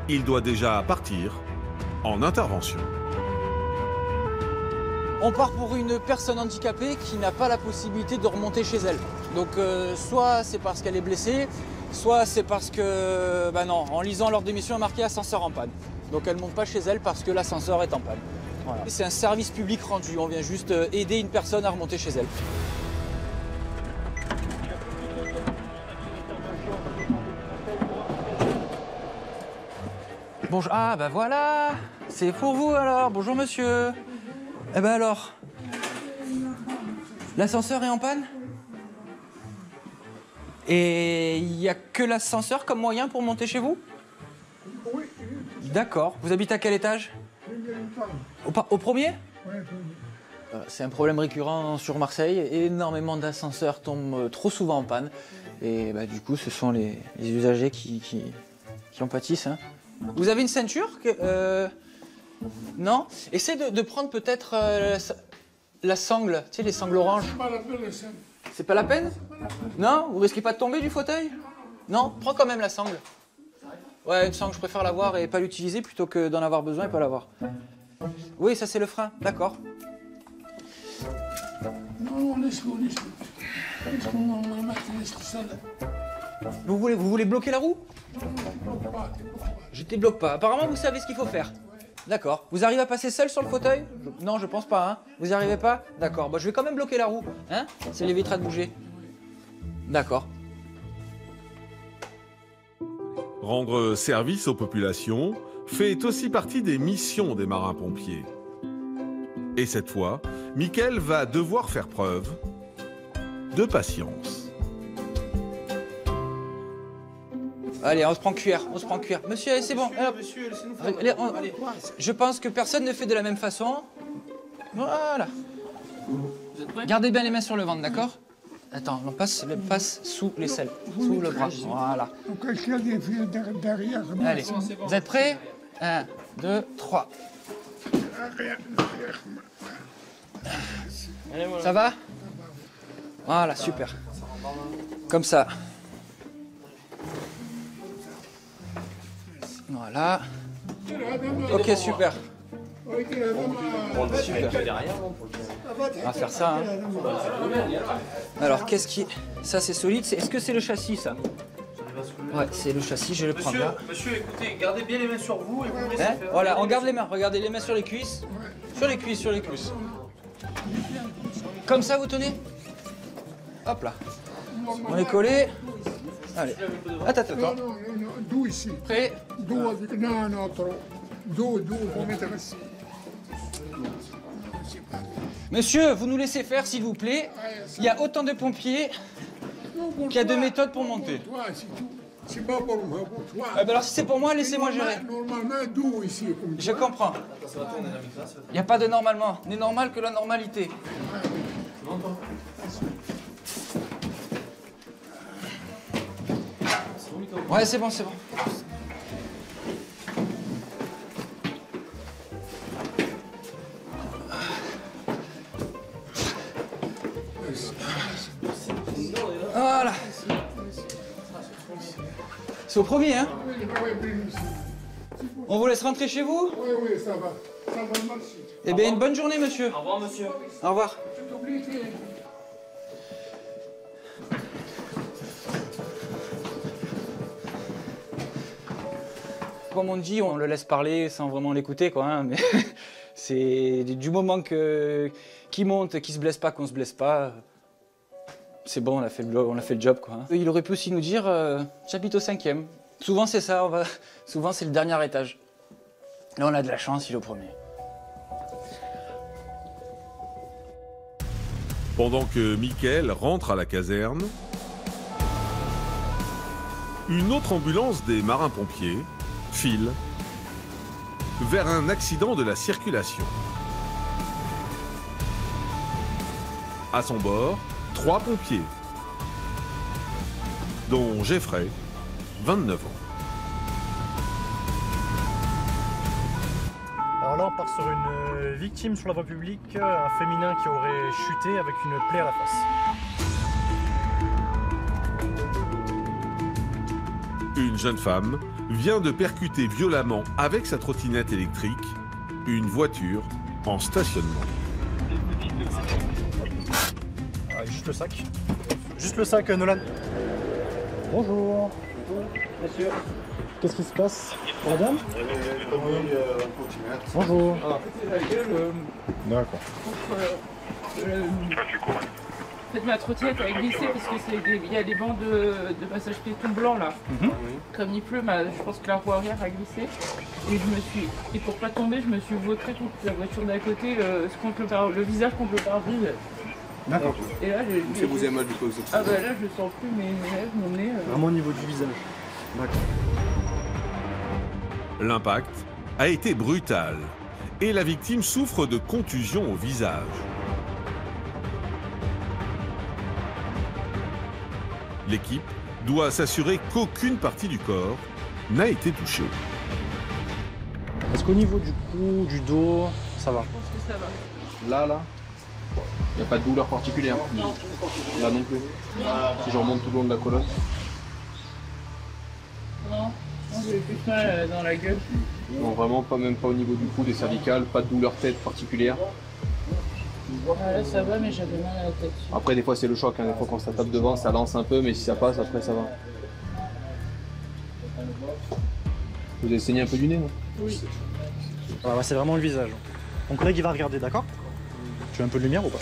Il doit déjà partir en intervention. On part pour une personne handicapée qui n'a pas la possibilité de remonter chez elle. Donc soit c'est parce qu'elle est blessée, soit c'est parce que, non, en lisant l'ordre d'émission, il y a marqué ascenseur en panne. Donc elle ne monte pas chez elle parce que l'ascenseur est en panne. Voilà. C'est un service public rendu, on vient juste aider une personne à remonter chez elle. Bonjour. Ah bah voilà, c'est pour vous alors. Bonjour monsieur. Eh ben alors, l'ascenseur est en panne? Et il n'y a que l'ascenseur comme moyen pour monter chez vous? Oui. D'accord. Vous habitez à quel étage? Au premier? Oui, c'est un problème récurrent sur Marseille. Énormément d'ascenseurs tombent trop souvent en panne. Et du coup, ce sont les usagers qui en pâtissent. Hein. Vous avez une ceinture non? Essayez de prendre peut-être la sangle, tu sais, les sangles oranges. C'est pas la peine, les sangles. C'est pas la peine? Non? Vous risquez pas de tomber du fauteuil? Non? Prends quand même la sangle. Ouais, une sangle, je préfère l'avoir et pas l'utiliser plutôt que d'en avoir besoin et pas l'avoir. Oui, ça c'est le frein, d'accord. Non, laisse-moi, laisse-moi. Laisse-moi, on va mettre ça là. Vous voulez bloquer la roue? Je débloque pas. Apparemment, vous savez ce qu'il faut faire. D'accord. Vous arrivez à passer seul sur le fauteuil? Non, je pense pas. Hein. Vous n'y arrivez pas? D'accord. Je vais quand même bloquer la roue. Hein? Ça l'évitera de bouger. D'accord. Rendre service aux populations fait aussi partie des missions des marins-pompiers. Et cette fois, Mickaël va devoir faire preuve de patience. Allez, on se prend cuillère, Monsieur, allez, c'est bon. Monsieur, laissez-nous faire. Allez. Je pense que personne ne fait de la même façon. Voilà. Vous êtes prêts? Gardez bien les mains sur le ventre, d'accord? Attends, on passe sous l'aisselle, sous le bras. Voilà. Quelqu'un des filles derrière. Allez, vous êtes prêts? 1, 2, 3. Ça va? Voilà, super. Comme ça. Voilà. Ok, super. Super. On va faire ça. Hein. Alors, qu'est-ce qui... Ça, c'est solide. Est-ce que c'est le châssis, ça? Ouais, c'est le châssis, je vais le prendre là. Monsieur, écoutez, gardez bien les mains sur vous et vous me laissez faire. Voilà, on garde les mains. Regardez les mains sur les cuisses. Sur les cuisses. Comme ça, vous tenez? Hop là. On est collé. Allez. Attends. Non, d'où ici? Prêt? D'où avec... Non, trop. D'où, faut mettre ici. Monsieur, vous nous laissez faire, s'il vous plaît. Il y a autant de pompiers qu'il y a de méthodes pour monter. C'est pas pour moi, pour toi. Alors, si c'est pour moi, laissez-moi gérer. Normalement, d'où ici? Je comprends. Il n'y a pas de normalement. N'est normal que la normalité. Ouais, c'est bon. Voilà. C'est au premier, hein? On vous laisse rentrer chez vous? Oui, ça va. Ça va, merci. Eh bien, une bonne journée, monsieur. Au revoir, monsieur. Au revoir. Comme on dit, on le laisse parler sans vraiment l'écouter, quoi. Hein, mais c'est du moment qu'il monte, qu'il se blesse pas, qu'on se blesse pas. C'est bon, on a fait le job, quoi. Hein. Il aurait pu aussi nous dire, j'habite au 5e. Souvent c'est ça, souvent c'est le dernier étage. Là on a de la chance, il est au premier. Pendant que Mickaël rentre à la caserne, une autre ambulance des marins-pompiers file vers un accident de la circulation. À son bord, 3 pompiers, dont Jeffrey, 29 ans. Alors là, on part sur une victime sur la voie publique, un féminin qui aurait chuté avec une plaie à la face. Une jeune femme vient de percuter violemment avec sa trottinette électrique une voiture en stationnement. Ah, juste le sac. Juste le sac, Nolan. Bonjour. Monsieur. Qu'est-ce qui se passe? Madame? Bonjour. D'accord. En fait, ma trottinette a glissé parce qu'il y a des bancs de passage piéton blanc là. Comme il pleut, je pense que la roue arrière a glissé. Et pour pas tomber, je me suis vautrée contre la voiture d'à côté, le visage contre le pare-brise. D'accord. Et là, vous avez mal du coup? Ah bah là, je sens plus mes lèvres, mon nez. Vraiment au niveau du visage. D'accord. L'impact a été brutal et la victime souffre de contusions au visage. L'équipe doit s'assurer qu'aucune partie du corps n'a été touchée. Est-ce qu'au niveau du cou, du dos, ça va? Ça va. Là, il n'y a pas de douleur particulière. Non. Là non plus. Si je remonte tout le long de la colonne. Non, j'ai plus mal dans la gueule. Non, vraiment pas, même pas au niveau du cou, des cervicales, pas de douleur tête particulière. Ah, là ça va, mais j'avais mal à la tête. Après, des fois c'est le choc, hein. Des fois quand ça tape devant, ça lance un peu, mais si ça passe, après ça va. Vous avez saigné un peu du nez, non? Oui. Voilà, c'est vraiment le visage. Mon collègue il va regarder, d'accord? Tu veux un peu de lumière ou pas?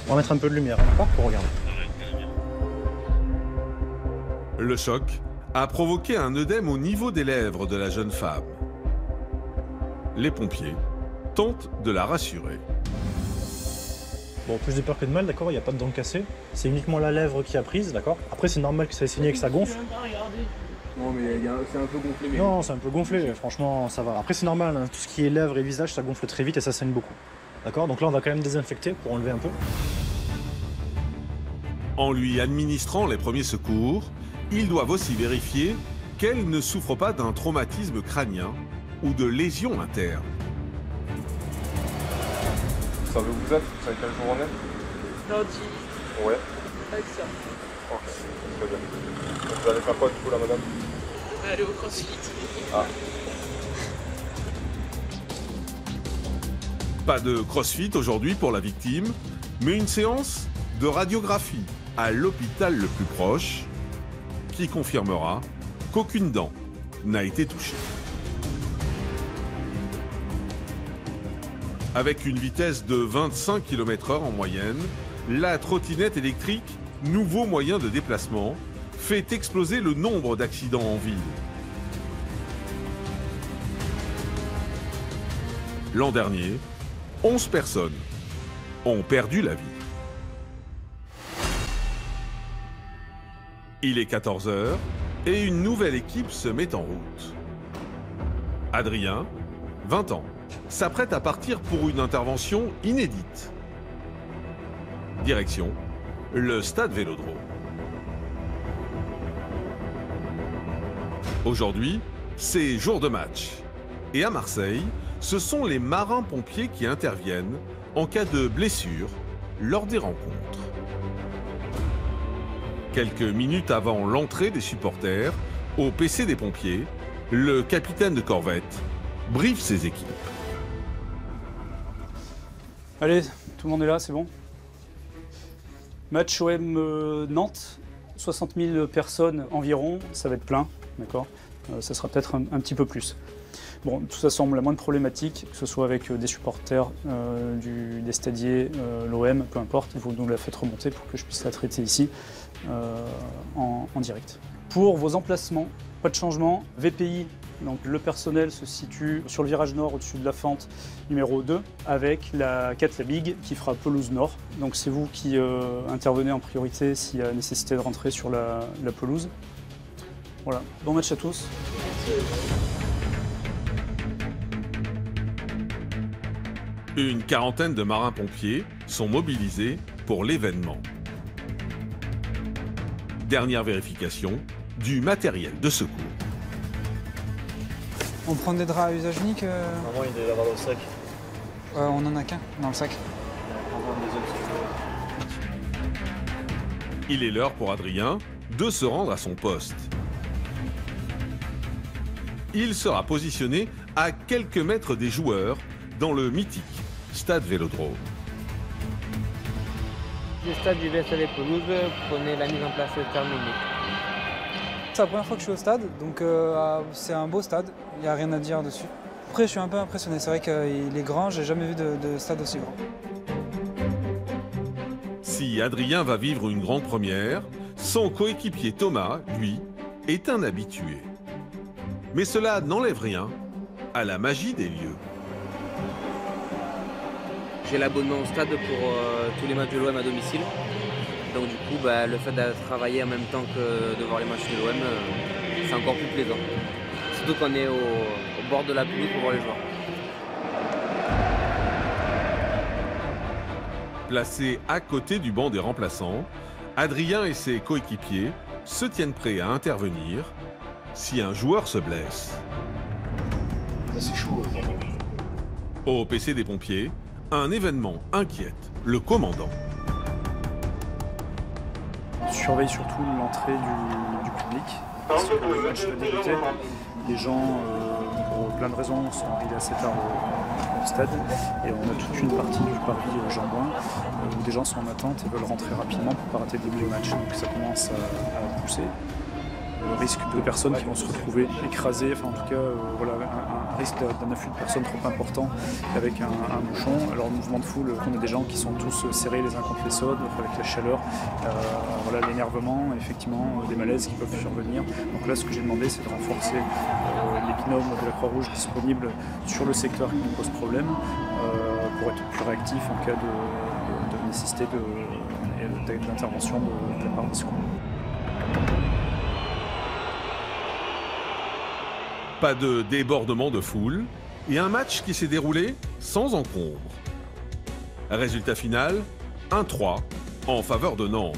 On va mettre un peu de lumière, d'accord? Pour regarder. Le choc a provoqué un œdème au niveau des lèvres de la jeune femme. Les pompiers tentent de la rassurer. Bon, plus de peur que de mal, d'accord? Il n'y a pas de dents cassées. C'est uniquement la lèvre qui a prise, d'accord? Après, c'est normal que ça ait saigné et que ça gonfle. Non, mais c'est un peu gonflé. Mais... Non, c'est un peu gonflé, franchement, ça va. Après, c'est normal, hein. Tout ce qui est lèvres et visage, ça gonfle très vite et ça saigne beaucoup. D'accord? Donc là, on va quand même désinfecter pour enlever un peu. En lui administrant les premiers secours, ils doivent aussi vérifier qu'elle ne souffre pas d'un traumatisme crânien ou de lésions internes. Vous savez où vous êtes? Vous savez quel jour on est? Lundi. Ouais. Avec ça. Ok, très bien. Vous allez faire quoi du coup là, madame? Je vais aller au CrossFit. Ah. Pas de crossfit aujourd'hui pour la victime, mais une séance de radiographie à l'hôpital le plus proche qui confirmera qu'aucune dent n'a été touchée. Avec une vitesse de 25 km/h en moyenne, la trottinette électrique, nouveau moyen de déplacement, fait exploser le nombre d'accidents en ville. L'an dernier, 11 personnes ont perdu la vie. Il est 14 h et une nouvelle équipe se met en route. Adrien, 20 ans, s'apprête à partir pour une intervention inédite. Direction, le stade Vélodrome. Aujourd'hui, c'est jour de match. Et à Marseille, ce sont les marins-pompiers qui interviennent en cas de blessure lors des rencontres. Quelques minutes avant l'entrée des supporters au PC des pompiers, le capitaine de corvette briefe ses équipes. Allez, tout le monde est là, c'est bon. Match OM Nantes, 60 000 personnes environ, ça va être plein, d'accord? Ça sera peut-être un petit peu plus. Bon, tout ça semble la moindre problématique, que ce soit avec des supporters, des stadiers, l'OM, peu importe, vous nous la faites remonter pour que je puisse la traiter ici en direct. Pour vos emplacements, pas de changement, VPI, donc le personnel se situe sur le virage nord au-dessus de la fente numéro 2 avec la 4 la Big qui fera pelouse nord. Donc c'est vous qui intervenez en priorité s'il y a nécessité de rentrer sur la pelouse. Voilà, bon match à tous. Une quarantaine de marins-pompiers sont mobilisés pour l'événement. Dernière vérification du matériel de secours. On prend des draps à usage unique Vraiment, il doit y avoir dans le sac. On en a qu'un dans le sac. Il est l'heure pour Adrien de se rendre à son poste. Il sera positionné à quelques mètres des joueurs dans le mythique stade Vélodrome. Le stade du VSAV Pelouse, prenez la mise en place terminée. C'est la première fois que je suis au stade, donc c'est un beau stade, il n'y a rien à dire dessus. Après, je suis un peu impressionné, c'est vrai qu'il est grand, j'ai jamais vu de stade aussi grand. Si Adrien va vivre une grande première, son coéquipier Thomas, lui, est un habitué. Mais cela n'enlève rien à la magie des lieux. J'ai l'abonnement au stade pour tous les matchs de l'OM à domicile. Donc du coup, le fait de travailler en même temps que de voir les matchs de l'OM, c'est encore plus plaisant. Surtout qu'on est au bord de la pelouse pour voir les joueurs. Placés à côté du banc des remplaçants, Adrien et ses coéquipiers se tiennent prêts à intervenir si un joueur se blesse. C'est chaud. Au PC des pompiers, un événement inquiète le commandant. On surveille surtout l'entrée du public. Parce que le match va débuter. Les gens, pour plein de raisons, sont arrivés assez tard au stade. Et on a toute une partie du parvis Jean-Bouin où des gens sont en attente et veulent rentrer rapidement pour ne pas rater le début du match. Donc ça commence à pousser. Le risque de personnes qui vont se retrouver écrasées, enfin en tout cas voilà, un risque d'un afflux de personnes trop important avec un bouchon. Alors le mouvement de foule, on a des gens qui sont tous serrés les uns contre les autres, avec la chaleur, voilà, l'énervement, effectivement des malaises qui peuvent survenir. Donc là ce que j'ai demandé c'est de renforcer les binômes de la Croix-Rouge disponibles sur le secteur qui nous pose problème pour être plus réactif en cas de nécessité d'intervention de la part des secours. Pas de débordement de foule et un match qui s'est déroulé sans encombre. Résultat final, 1-3 en faveur de Nantes.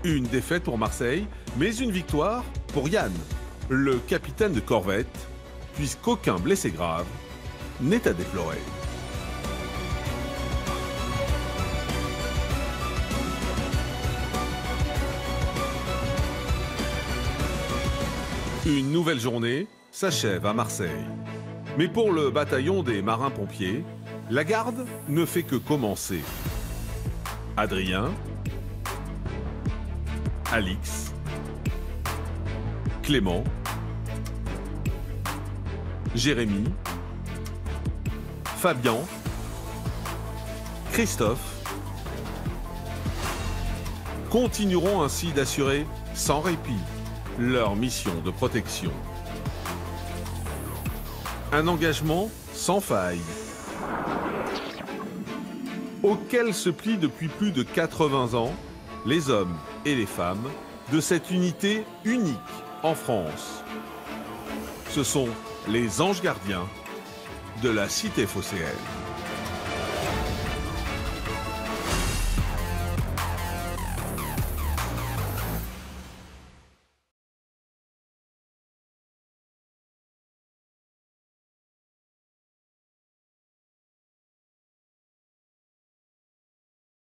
Une défaite pour Marseille, mais une victoire pour Yann, le capitaine de corvette, puisqu'aucun blessé grave n'est à déplorer. Une nouvelle journée s'achève à Marseille. Mais pour le bataillon des marins-pompiers, la garde ne fait que commencer. Adrien, Alix, Clément, Jérémy, Fabien, Christophe continueront ainsi d'assurer sans répit leur mission de protection. Un engagement sans faille, auquel se plient depuis plus de 80 ans les hommes et les femmes de cette unité unique en France. Ce sont les anges gardiens de la cité phocéenne.